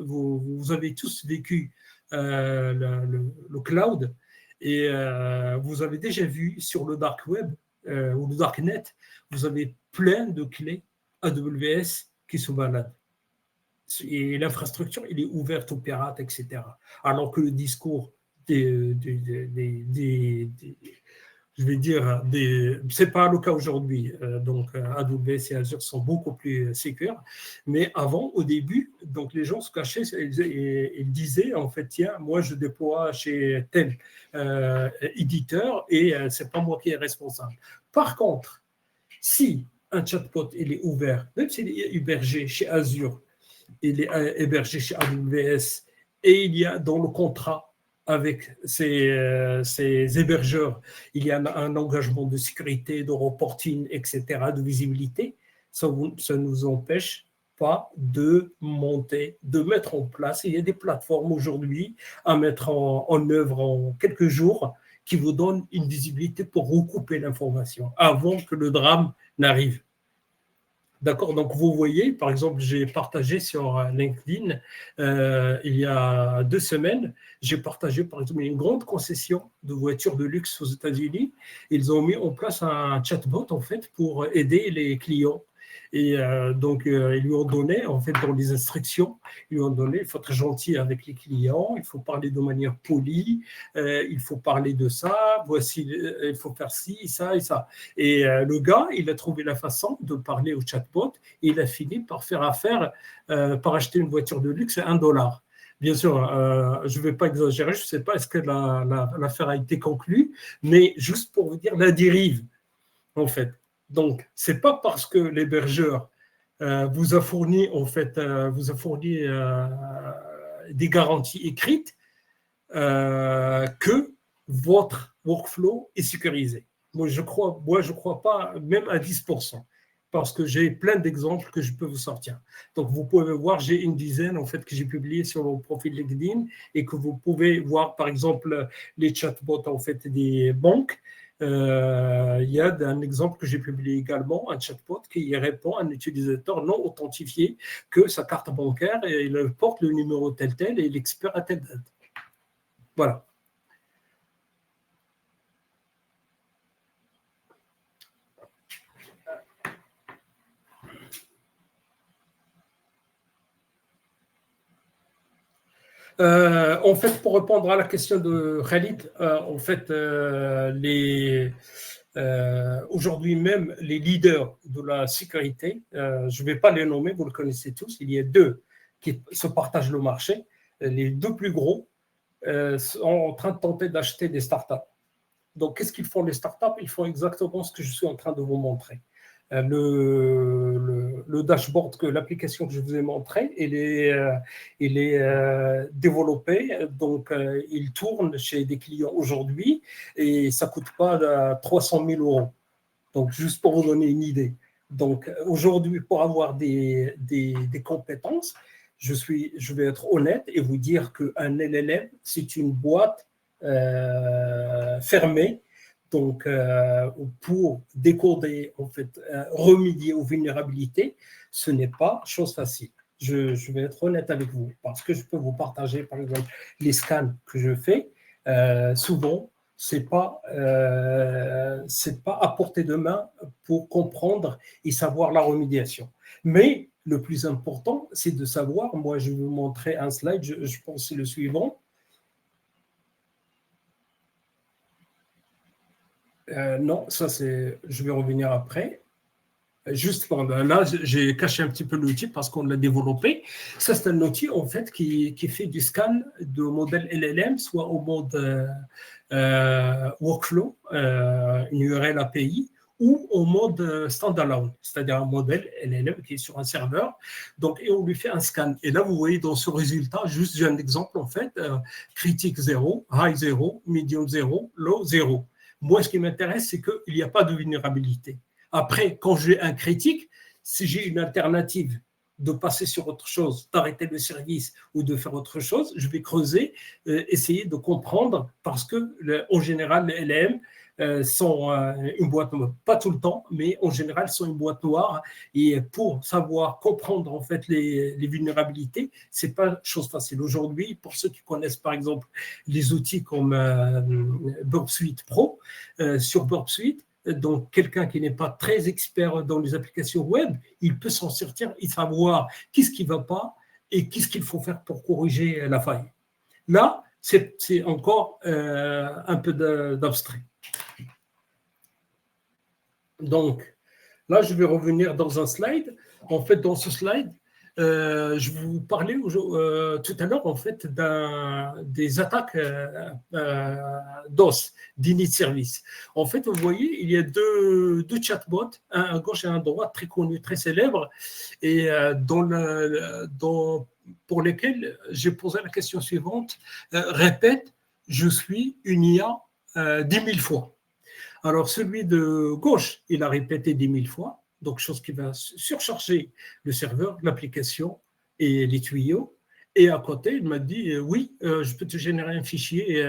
vous avez tous vécu le cloud et vous avez déjà vu sur le dark web ou le darknet, vous avez plein de clés AWS qui se baladent. Et l'infrastructure, elle est ouverte aux pirates, etc. Alors que le discours je vais dire, c'est pas le cas aujourd'hui. Donc, AWS et Azure sont beaucoup plus sécures. Mais avant, au début, donc les gens se cachaient et ils disaient, en fait, tiens, moi, je déploie chez tel éditeur et c'est pas moi qui est responsable. Par contre, si un chatbot, il est ouvert, même s'il est hébergé chez Azure, il est hébergé chez AWS et il y a dans le contrat avec ces hébergeurs, il y a un engagement de sécurité, de reporting, etc., de visibilité, ça ne nous empêche pas de monter, de mettre en place. Il y a des plateformes aujourd'hui à mettre en œuvre en quelques jours qui vous donnent une visibilité pour recouper l'information avant que le drame n'arrive. D'accord, donc vous voyez, par exemple, j'ai partagé sur LinkedIn il y a 2 semaines, j'ai partagé par exemple une grande concession de voitures de luxe aux États-Unis. Ils ont mis en place un chatbot en fait pour aider les clients. Et donc, ils lui ont donné, en fait, dans les instructions, ils lui ont donné, il faut être gentil avec les clients, il faut parler de manière polie, il faut parler de ça, voici, il faut faire ci, ça et ça. Et le gars, il a trouvé la façon de parler au chatbot et il a fini par faire affaire, par acheter une voiture de luxe à $1. Bien sûr, je ne vais pas exagérer, je ne sais pas est-ce que l'affaire a été conclue, mais juste pour vous dire la dérive, en fait. Donc, ce n'est pas parce que l'hébergeur vous a fourni, en fait, des garanties écrites que votre workflow est sécurisé. Moi, je crois pas même à 10%, parce que j'ai plein d'exemples que je peux vous sortir. Donc, vous pouvez voir, j'ai une dizaine en fait que j'ai publié sur mon profil LinkedIn et que vous pouvez voir, par exemple, les chatbots en fait des banques. Il y a un exemple que j'ai publié également, un chatbot qui répond à un utilisateur non authentifié que sa carte bancaire et il porte le numéro tel et l'expert à telle date. Voilà. En fait, pour répondre à la question de Khalid, en fait, aujourd'hui même, les leaders de la sécurité, je ne vais pas les nommer, vous le connaissez tous, il y a 2 qui se partagent le marché. Les 2 plus gros sont en train de tenter d'acheter des startups. Donc, qu'est-ce qu'ils font les startups? Ils font exactement ce que je suis en train de vous montrer. Le dashboard, l'application que je vous ai montrée, il est développé, donc il tourne chez des clients aujourd'hui et ça ne coûte pas 300 000 €. Donc, juste pour vous donner une idée. Donc, aujourd'hui, pour avoir des compétences, je vais être honnête et vous dire qu'un LLM, c'est une boîte fermée. Donc, pour décoder, en fait, remédier aux vulnérabilités, ce n'est pas chose facile. Je vais être honnête avec vous parce que je peux vous partager, par exemple, les scans que je fais. Souvent, c'est pas à portée de main pour comprendre et savoir la remédiation. Mais le plus important, c'est de savoir. Moi, je vais vous montrer un slide. Je pense que c'est le suivant. Non, ça c'est. Je vais revenir après. Juste là, j'ai caché un petit peu l'outil parce qu'on l'a développé. Ça, c'est un outil en fait qui fait du scan de modèle LLM, soit au mode workflow, une URL API, ou au mode standalone, c'est-à-dire un modèle LLM qui est sur un serveur. Donc, et on lui fait un scan. Et là, vous voyez dans ce résultat, juste j'ai un exemple en fait, critique 0, high 0, medium 0, low 0. Moi, ce qui m'intéresse, c'est qu'il n'y a pas de vulnérabilité. Après, quand j'ai un critique, si j'ai une alternative de passer sur autre chose, d'arrêter le service ou de faire autre chose, je vais creuser, essayer de comprendre parce que, en général, les LM sont une boîte noire, pas tout le temps, mais en général, sont une boîte noire. Et pour savoir comprendre en fait les vulnérabilités, c'est pas chose facile. Aujourd'hui, pour ceux qui connaissent par exemple les outils comme Burp Suite Pro, sur Burp Suite, donc quelqu'un qui n'est pas très expert dans les applications web, il peut s'en sortir et savoir qu'est-ce qui ne va pas et qu'est-ce qu'il faut faire pour corriger la faille. Là, c'est encore un peu d'abstrait. Donc, là, je vais revenir dans un slide. En fait, dans ce slide, je vous parlais tout à l'heure en fait des attaques DOS, d'init service. En fait, vous voyez, il y a deux chatbots, un à gauche et un à droite, très connus, très célèbres, et pour lesquels j'ai posé la question suivante, répète, je suis une IA 10 000 fois. Alors, celui de gauche, il a répété 10 000 fois. Donc, chose qui va surcharger le serveur, l'application et les tuyaux. Et à côté, il m'a dit, oui, je peux te générer un fichier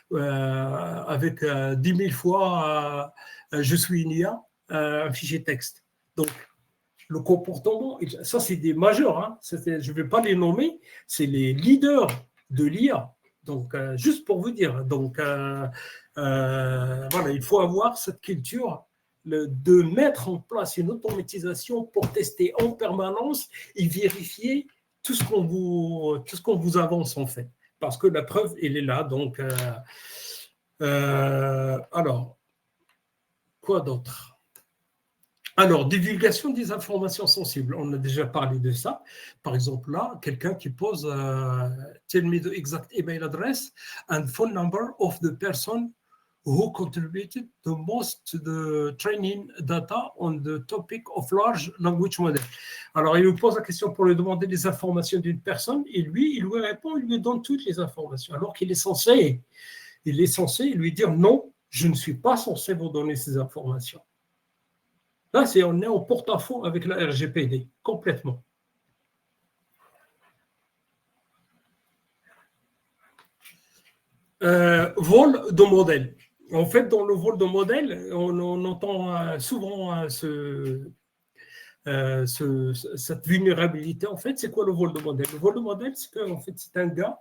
avec 10 000 fois, je suis une IA, un fichier texte. Donc, le comportement, ça c'est des majeurs, hein, je ne vais pas les nommer, c'est les leaders de l'IA. Donc, juste pour vous dire, donc, voilà, il faut avoir cette culture de mettre en place une automatisation pour tester en permanence et vérifier tout ce qu'on vous avance en fait. Parce que la preuve, elle est là. Donc, alors, quoi d'autre? Alors, divulgation des informations sensibles. On a déjà parlé de ça. Par exemple, là, quelqu'un qui pose tell me the exact email address and phone number of the person who contributed the most to the training data on the topic of large language model. Alors, il lui pose la question pour lui demander les informations d'une personne et lui, il lui répond, il lui donne toutes les informations, alors qu'il est censé lui dire non, je ne suis pas censé vous donner ces informations. Là, on est en porte-à-faux avec la RGPD, complètement. Vol de modèle. En fait, dans le vol de modèle, on entend souvent cette vulnérabilité. En fait, c'est quoi le vol de modèle? Le vol de modèle, c'est qu'en fait, c'est un gars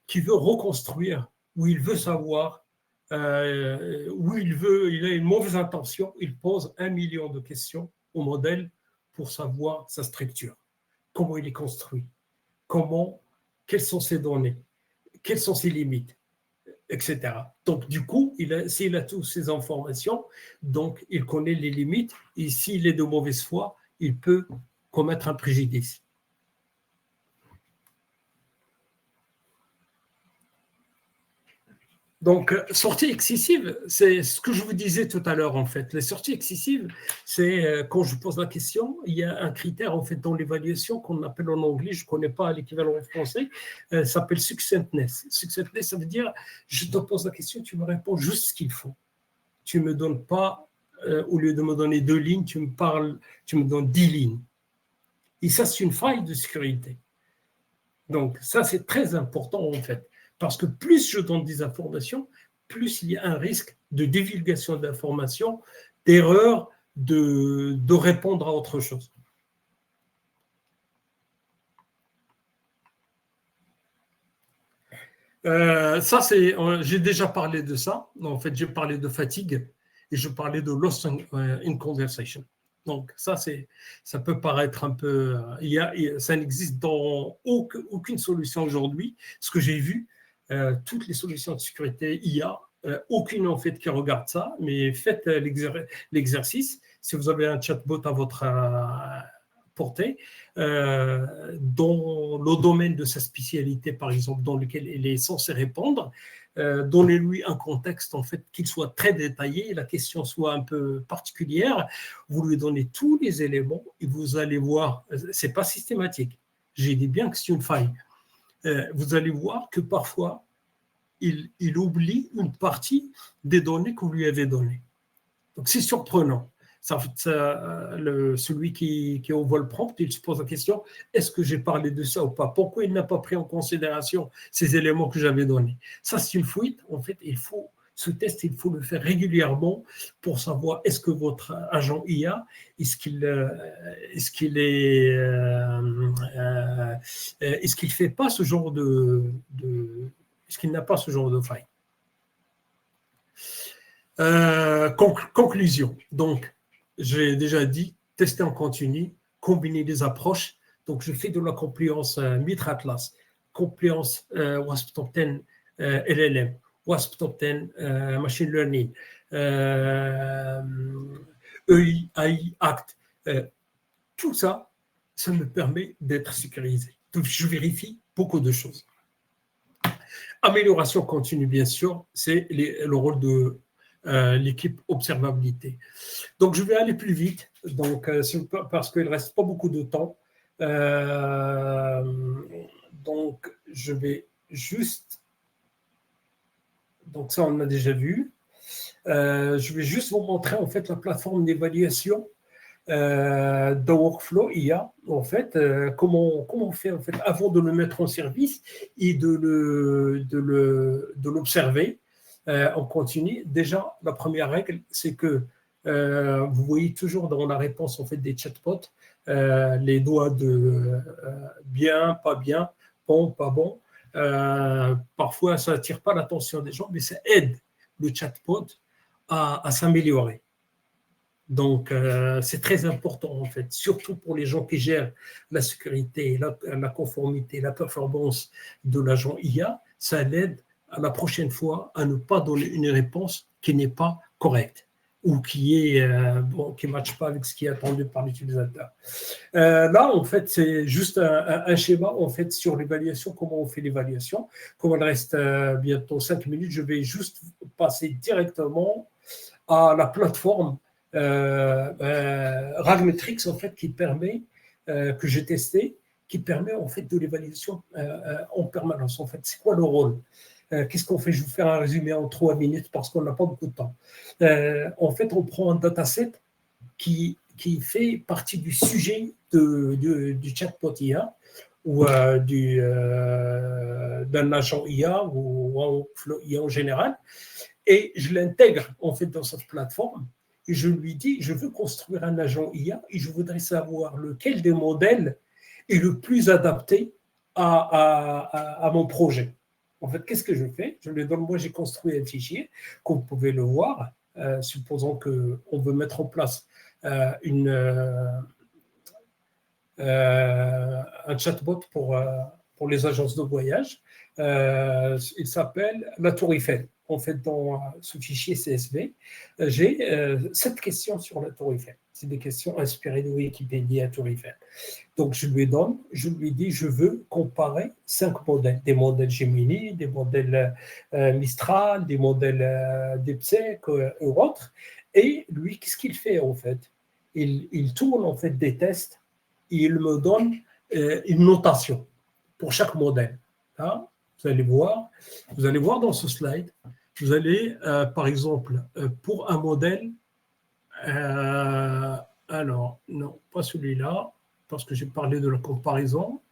qui veut reconstruire, où il veut savoir, où il a une mauvaise intention, il pose 1 million de questions au modèle pour savoir sa structure, comment il est construit, quelles sont ses données, quelles sont ses limites, etc. Donc, du coup, s'il a toutes ces informations, donc il connaît les limites, et s'il est de mauvaise foi, il peut commettre un préjudice. Donc, sortie excessive, c'est ce que je vous disais tout à l'heure, en fait. Les sorties excessives, c'est quand je pose la question, il y a un critère, en fait, dans l'évaluation qu'on appelle en anglais, je ne connais pas l'équivalent en français, ça s'appelle succinctness. Succinctness, ça veut dire, je te pose la question, tu me réponds juste ce qu'il faut. Tu ne me donnes pas, au lieu de me donner 2 lignes, tu me donnes 10 lignes. Et ça, c'est une faille de sécurité. Donc, ça, c'est très important, en fait. Parce que plus je donne des informations, plus il y a un risque de divulgation d'informations, d'erreur, de répondre à autre chose. Ça, j'ai déjà parlé de ça. En fait, j'ai parlé de fatigue et je parlais de lost in conversation. Donc, ça peut paraître un peu... ça n'existe dans aucune solution aujourd'hui. Ce que j'ai vu, toutes les solutions de sécurité IA, aucune en fait qui regarde ça, mais faites l'exercice. si vous avez un chatbot à votre portée, dans le domaine de sa spécialité, par exemple, dans lequel il est censé répondre, donnez-lui un contexte, en fait, qu'il soit très détaillé, la question soit un peu particulière, vous lui donnez tous les éléments et vous allez voir, c'est pas systématique, j'ai dit bien que c'est une faille, vous allez voir que parfois, il oublie une partie des données que vous lui avez données. Donc, c'est surprenant. Celui qui envoie le prompt, il se pose la question, est-ce que j'ai parlé de ça ou pas? Pourquoi il n'a pas pris en considération ces éléments que j'avais donnés? Ça, c'est une fuite. En fait, ce test, il faut le faire régulièrement pour savoir est-ce que votre agent IA, est-ce qu'il fait pas ce genre est-ce qu'il n'a pas ce genre de faille? Conclusion. Donc, j'ai déjà dit, tester en continu, combiner des approches. Donc, je fais de la compliance Mitre Atlas, compliance WASP Top 10 LLM, WASP Top 10 Machine Learning, EI Act. Tout ça, ça me permet d'être sécurisé. Donc, je vérifie beaucoup de choses. Amélioration continue, bien sûr, c'est le rôle de l'équipe observabilité. Donc, je vais aller plus vite, donc, parce qu'il ne reste pas beaucoup de temps. Donc, je vais juste... Donc, ça, on l'a déjà vu. Je vais juste vous montrer, en fait, la plateforme d'évaluation de workflow IA, en fait, comment on fait, en fait, avant de le mettre en service et de l'observer. On continue. Déjà, la première règle, c'est que vous voyez toujours dans la réponse, en fait, des chatbots les doigts de bien, pas bien, bon, pas bon. Parfois, ça n'attire pas l'attention des gens, mais ça aide le chatbot à s'améliorer. Donc, c'est très important, en fait, surtout pour les gens qui gèrent la sécurité, la conformité, la performance de l'agent IA, ça l'aide à la prochaine fois à ne pas donner une réponse qui n'est pas correcte ou qui ne matche pas avec ce qui est attendu par l'utilisateur. Là, en fait, c'est juste un schéma, en fait, sur l'évaluation, comment on fait l'évaluation. Comme il reste bientôt 5 minutes, je vais juste passer directement à la plateforme RagMetrics, en fait, qui permet, que j'ai testé, qui permet, en fait, de l'évaluation en permanence. En fait, c'est quoi le rôle? Qu'est-ce qu'on fait? Je vais vous faire un résumé en 3 minutes parce qu'on n'a pas beaucoup de temps. En fait, on prend un dataset qui fait partie du sujet du chatbot IA ou d'un agent IA ou un flow IA en général, et je l'intègre, en fait, dans cette plateforme. Et je lui dis, je veux construire un agent IA et je voudrais savoir lequel des modèles est le plus adapté à mon projet. En fait, qu'est-ce que je fais? Je lui donne, moi, j'ai construit un fichier, comme vous pouvez le voir, supposons qu'on veut mettre en place un chatbot pour les agences de voyage. Il s'appelle la Tour Eiffel. En fait, dans ce fichier CSV, j'ai 7 questions sur la Tour Eiffel. C'est des questions inspirées de Wikipédia à Tour Eiffel. Donc, je lui dis, je veux comparer 5 modèles. Des modèles Gemini, des modèles Mistral, des modèles DeepSeek ou autres. Et lui, qu'est-ce qu'il fait, en fait? Il tourne, en fait, des tests et il me donne une notation pour chaque modèle. Là, vous allez voir dans ce slide, vous allez, par exemple, pour un modèle, alors, non, pas celui-là, parce que j'ai parlé de la comparaison.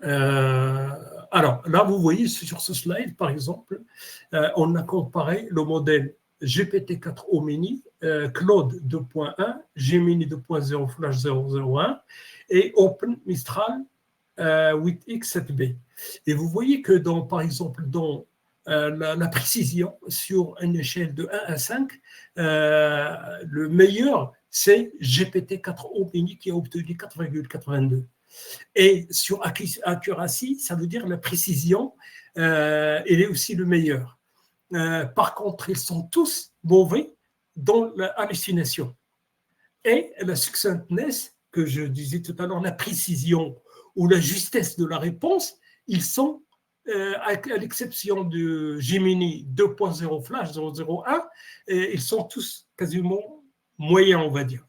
Alors, là, vous voyez sur ce slide, par exemple, on a comparé le modèle GPT-4 Mini, Claude 2.1, Gemini 2.0 Flash 001 et Open Mistral 8X7B. Et vous voyez que, par exemple, dans la précision sur une échelle de 1 à 5, le meilleur, c'est GPT-4 Mini qui a obtenu 4,82. Et sur accuracy, ça veut dire la précision, il est aussi le meilleur. Par contre, ils sont tous mauvais dans l'hallucination. et la succinctness, que je disais tout à l'heure, la précision ou la justesse de la réponse, ils sont, à l'exception de Gemini 2.0 Flash 001, ils sont tous quasiment moyens, on va dire.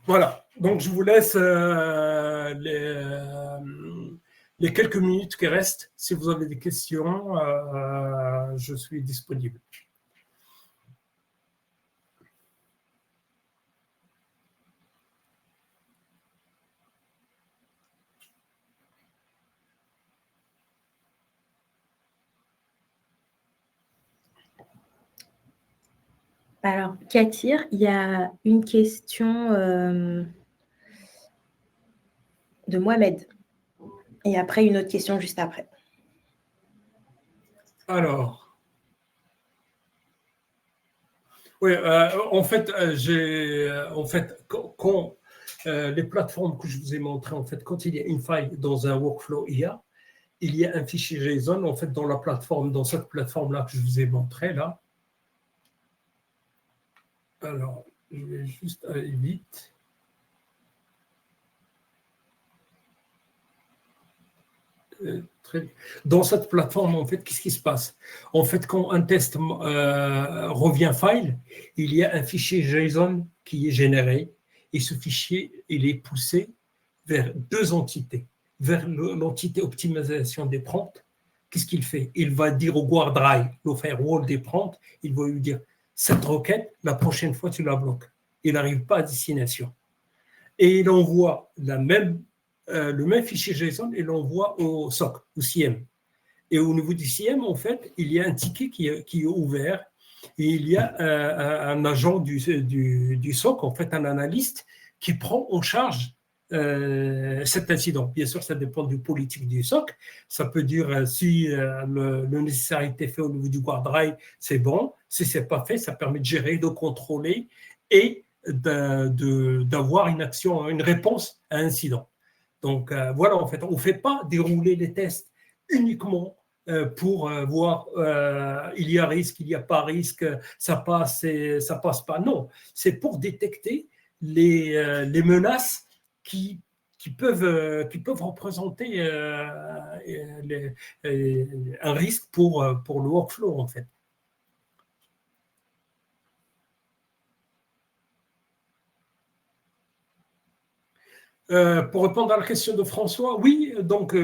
Voilà, donc je vous laisse les quelques minutes qui restent. Si vous avez des questions, je suis disponible. Alors, Katir, il y a une question de Mohamed. Et après, une autre question juste après. Alors, oui, en fait, quand les plateformes que je vous ai montrées, en fait, quand il y a une faille dans un workflow IA, il y a un fichier JSON, en fait, dans la plateforme, dans cette plateforme-là que je vous ai montré là. Alors, je vais juste aller vite. Dans cette plateforme, en fait, qu'est-ce qui se passe? En fait, quand un test revient file, il y a un fichier JSON qui est généré et ce fichier, il est poussé vers deux entités. Vers l'entité optimisation des prompts, qu'est-ce qu'il fait? Il va dire au guard-rail, le firewall des prompts, il va lui dire, cette requête, la prochaine fois, tu la bloques. Il n'arrive pas à destination. Et il envoie le même fichier JSON et l'envoie au SOC, au CIEM. Et au niveau du CIEM, en fait, il y a un ticket qui est ouvert et il y a un agent du SOC, en fait, un analyste, qui prend en charge cet incident. Bien sûr, ça dépend du politique du SOC. Ça peut dire si le nécessaire a été fait au niveau du guard-rail, c'est bon. Si ce n'est pas fait, ça permet de gérer, de contrôler et d'avoir une action, une réponse à un incident. Donc voilà, en fait, on ne fait pas dérouler les tests uniquement pour voir il y a risque, il n'y a pas risque, ça passe et ça passe pas. Non, c'est pour détecter les menaces qui peuvent représenter un risque pour le workflow, en fait. Pour répondre à la question de François, oui, donc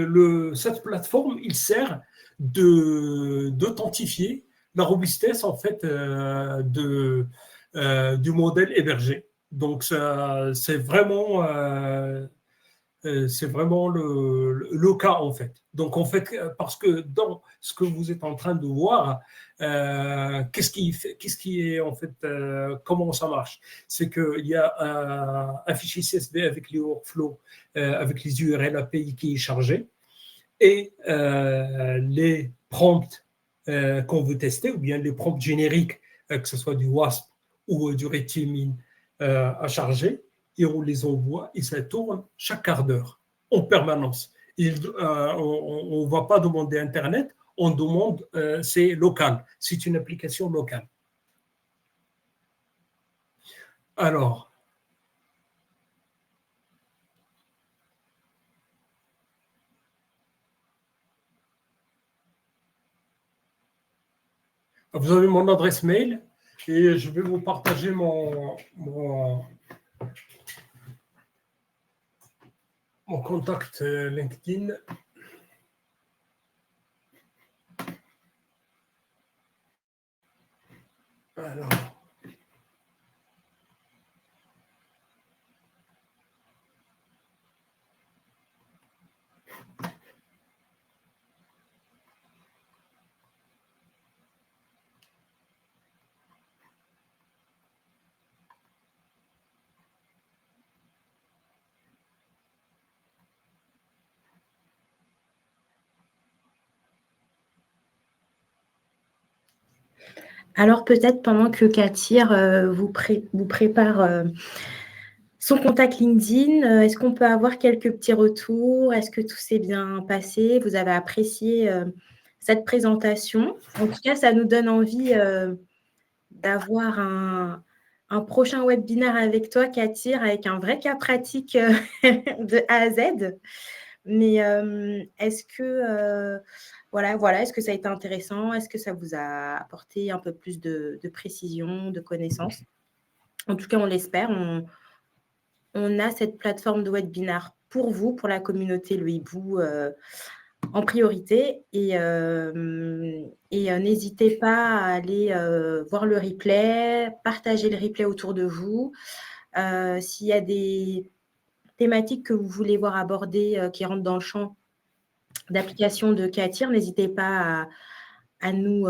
cette plateforme, il sert d'authentifier la robustesse en fait du modèle hébergé. Donc c'est vraiment le cas, en fait. Donc, en fait, parce que dans ce que vous êtes en train de voir, qu'est-ce qui est, en fait, comment ça marche? C'est qu'il y a un fichier CSV avec les workflows, avec les URL API qui est chargé, et les prompts qu'on veut tester, ou bien les prompts génériques, que ce soit du WASP ou du RETIMIN à charger, et on les envoie et ça tourne chaque quart d'heure, en permanence. On ne va pas demander Internet, on demande, c'est local, c'est une application locale. Alors, vous avez mon adresse mail et je vais vous partager mon contact LinkedIn. Alors. Alors peut-être pendant que Katir vous prépare son contact LinkedIn, est-ce qu'on peut avoir quelques petits retours? Est-ce que tout s'est bien passé? Vous avez apprécié cette présentation? En tout cas, ça nous donne envie d'avoir un prochain webinaire avec toi, Katir, avec un vrai cas pratique de A à Z. Mais est-ce que, voilà, est-ce que ça a été intéressant? Est-ce que ça vous a apporté un peu plus de précision, de connaissances? En tout cas, on l'espère. On a cette plateforme de webinaire pour vous, pour la communauté Le Hibou, en priorité. Et n'hésitez pas à aller voir le replay, partager le replay autour de vous. S'il y a des thématiques que vous voulez voir abordées qui rentrent dans le champ d'application de Katir, n'hésitez pas à nous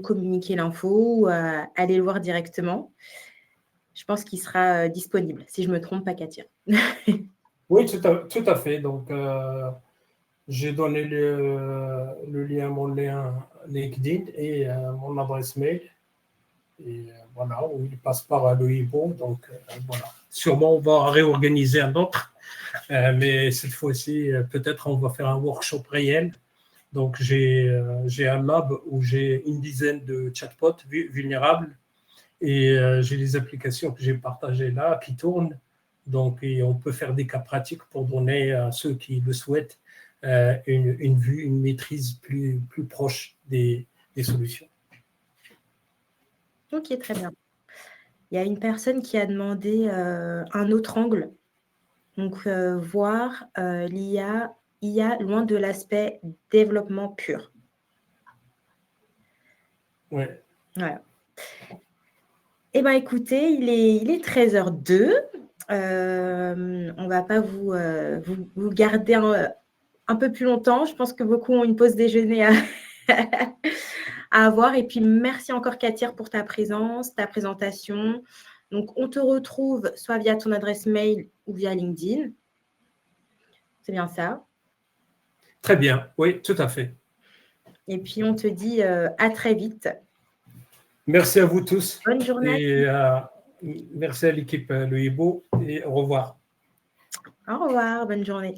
communiquer l'info ou à aller le voir directement. Je pense qu'il sera disponible, si je ne me trompe pas, Katir. Oui, tout à fait. Donc, j'ai donné le lien, mon lien LinkedIn et mon adresse mail. Et voilà, où il passe par Le Hibou. Donc, voilà. Sûrement, on va réorganiser un autre. Mais cette fois-ci, peut-être on va faire un workshop réel. Donc, j'ai un lab où j'ai une dizaine de chatbots vulnérables et j'ai les applications que j'ai partagées là qui tournent. Donc, et on peut faire des cas pratiques pour donner à ceux qui le souhaitent une vue, une maîtrise plus proche des solutions. Ok, très bien. Il y a une personne qui a demandé un autre angle. Donc, voir l'IA loin de l'aspect développement pur. Ouais. Voilà. Eh bien, écoutez, il est 13h02. On ne va pas vous garder un peu plus longtemps. Je pense que beaucoup ont une pause déjeuner à avoir. Et puis, merci encore, Katir, pour ta présence, ta présentation. Donc, on te retrouve soit via ton adresse mail ou via LinkedIn. C'est bien ça? Très bien, oui, tout à fait. Et puis, on te dit à très vite. Merci à vous tous. Bonne journée. Et merci à l'équipe Le Hibou et au revoir. Au revoir, bonne journée.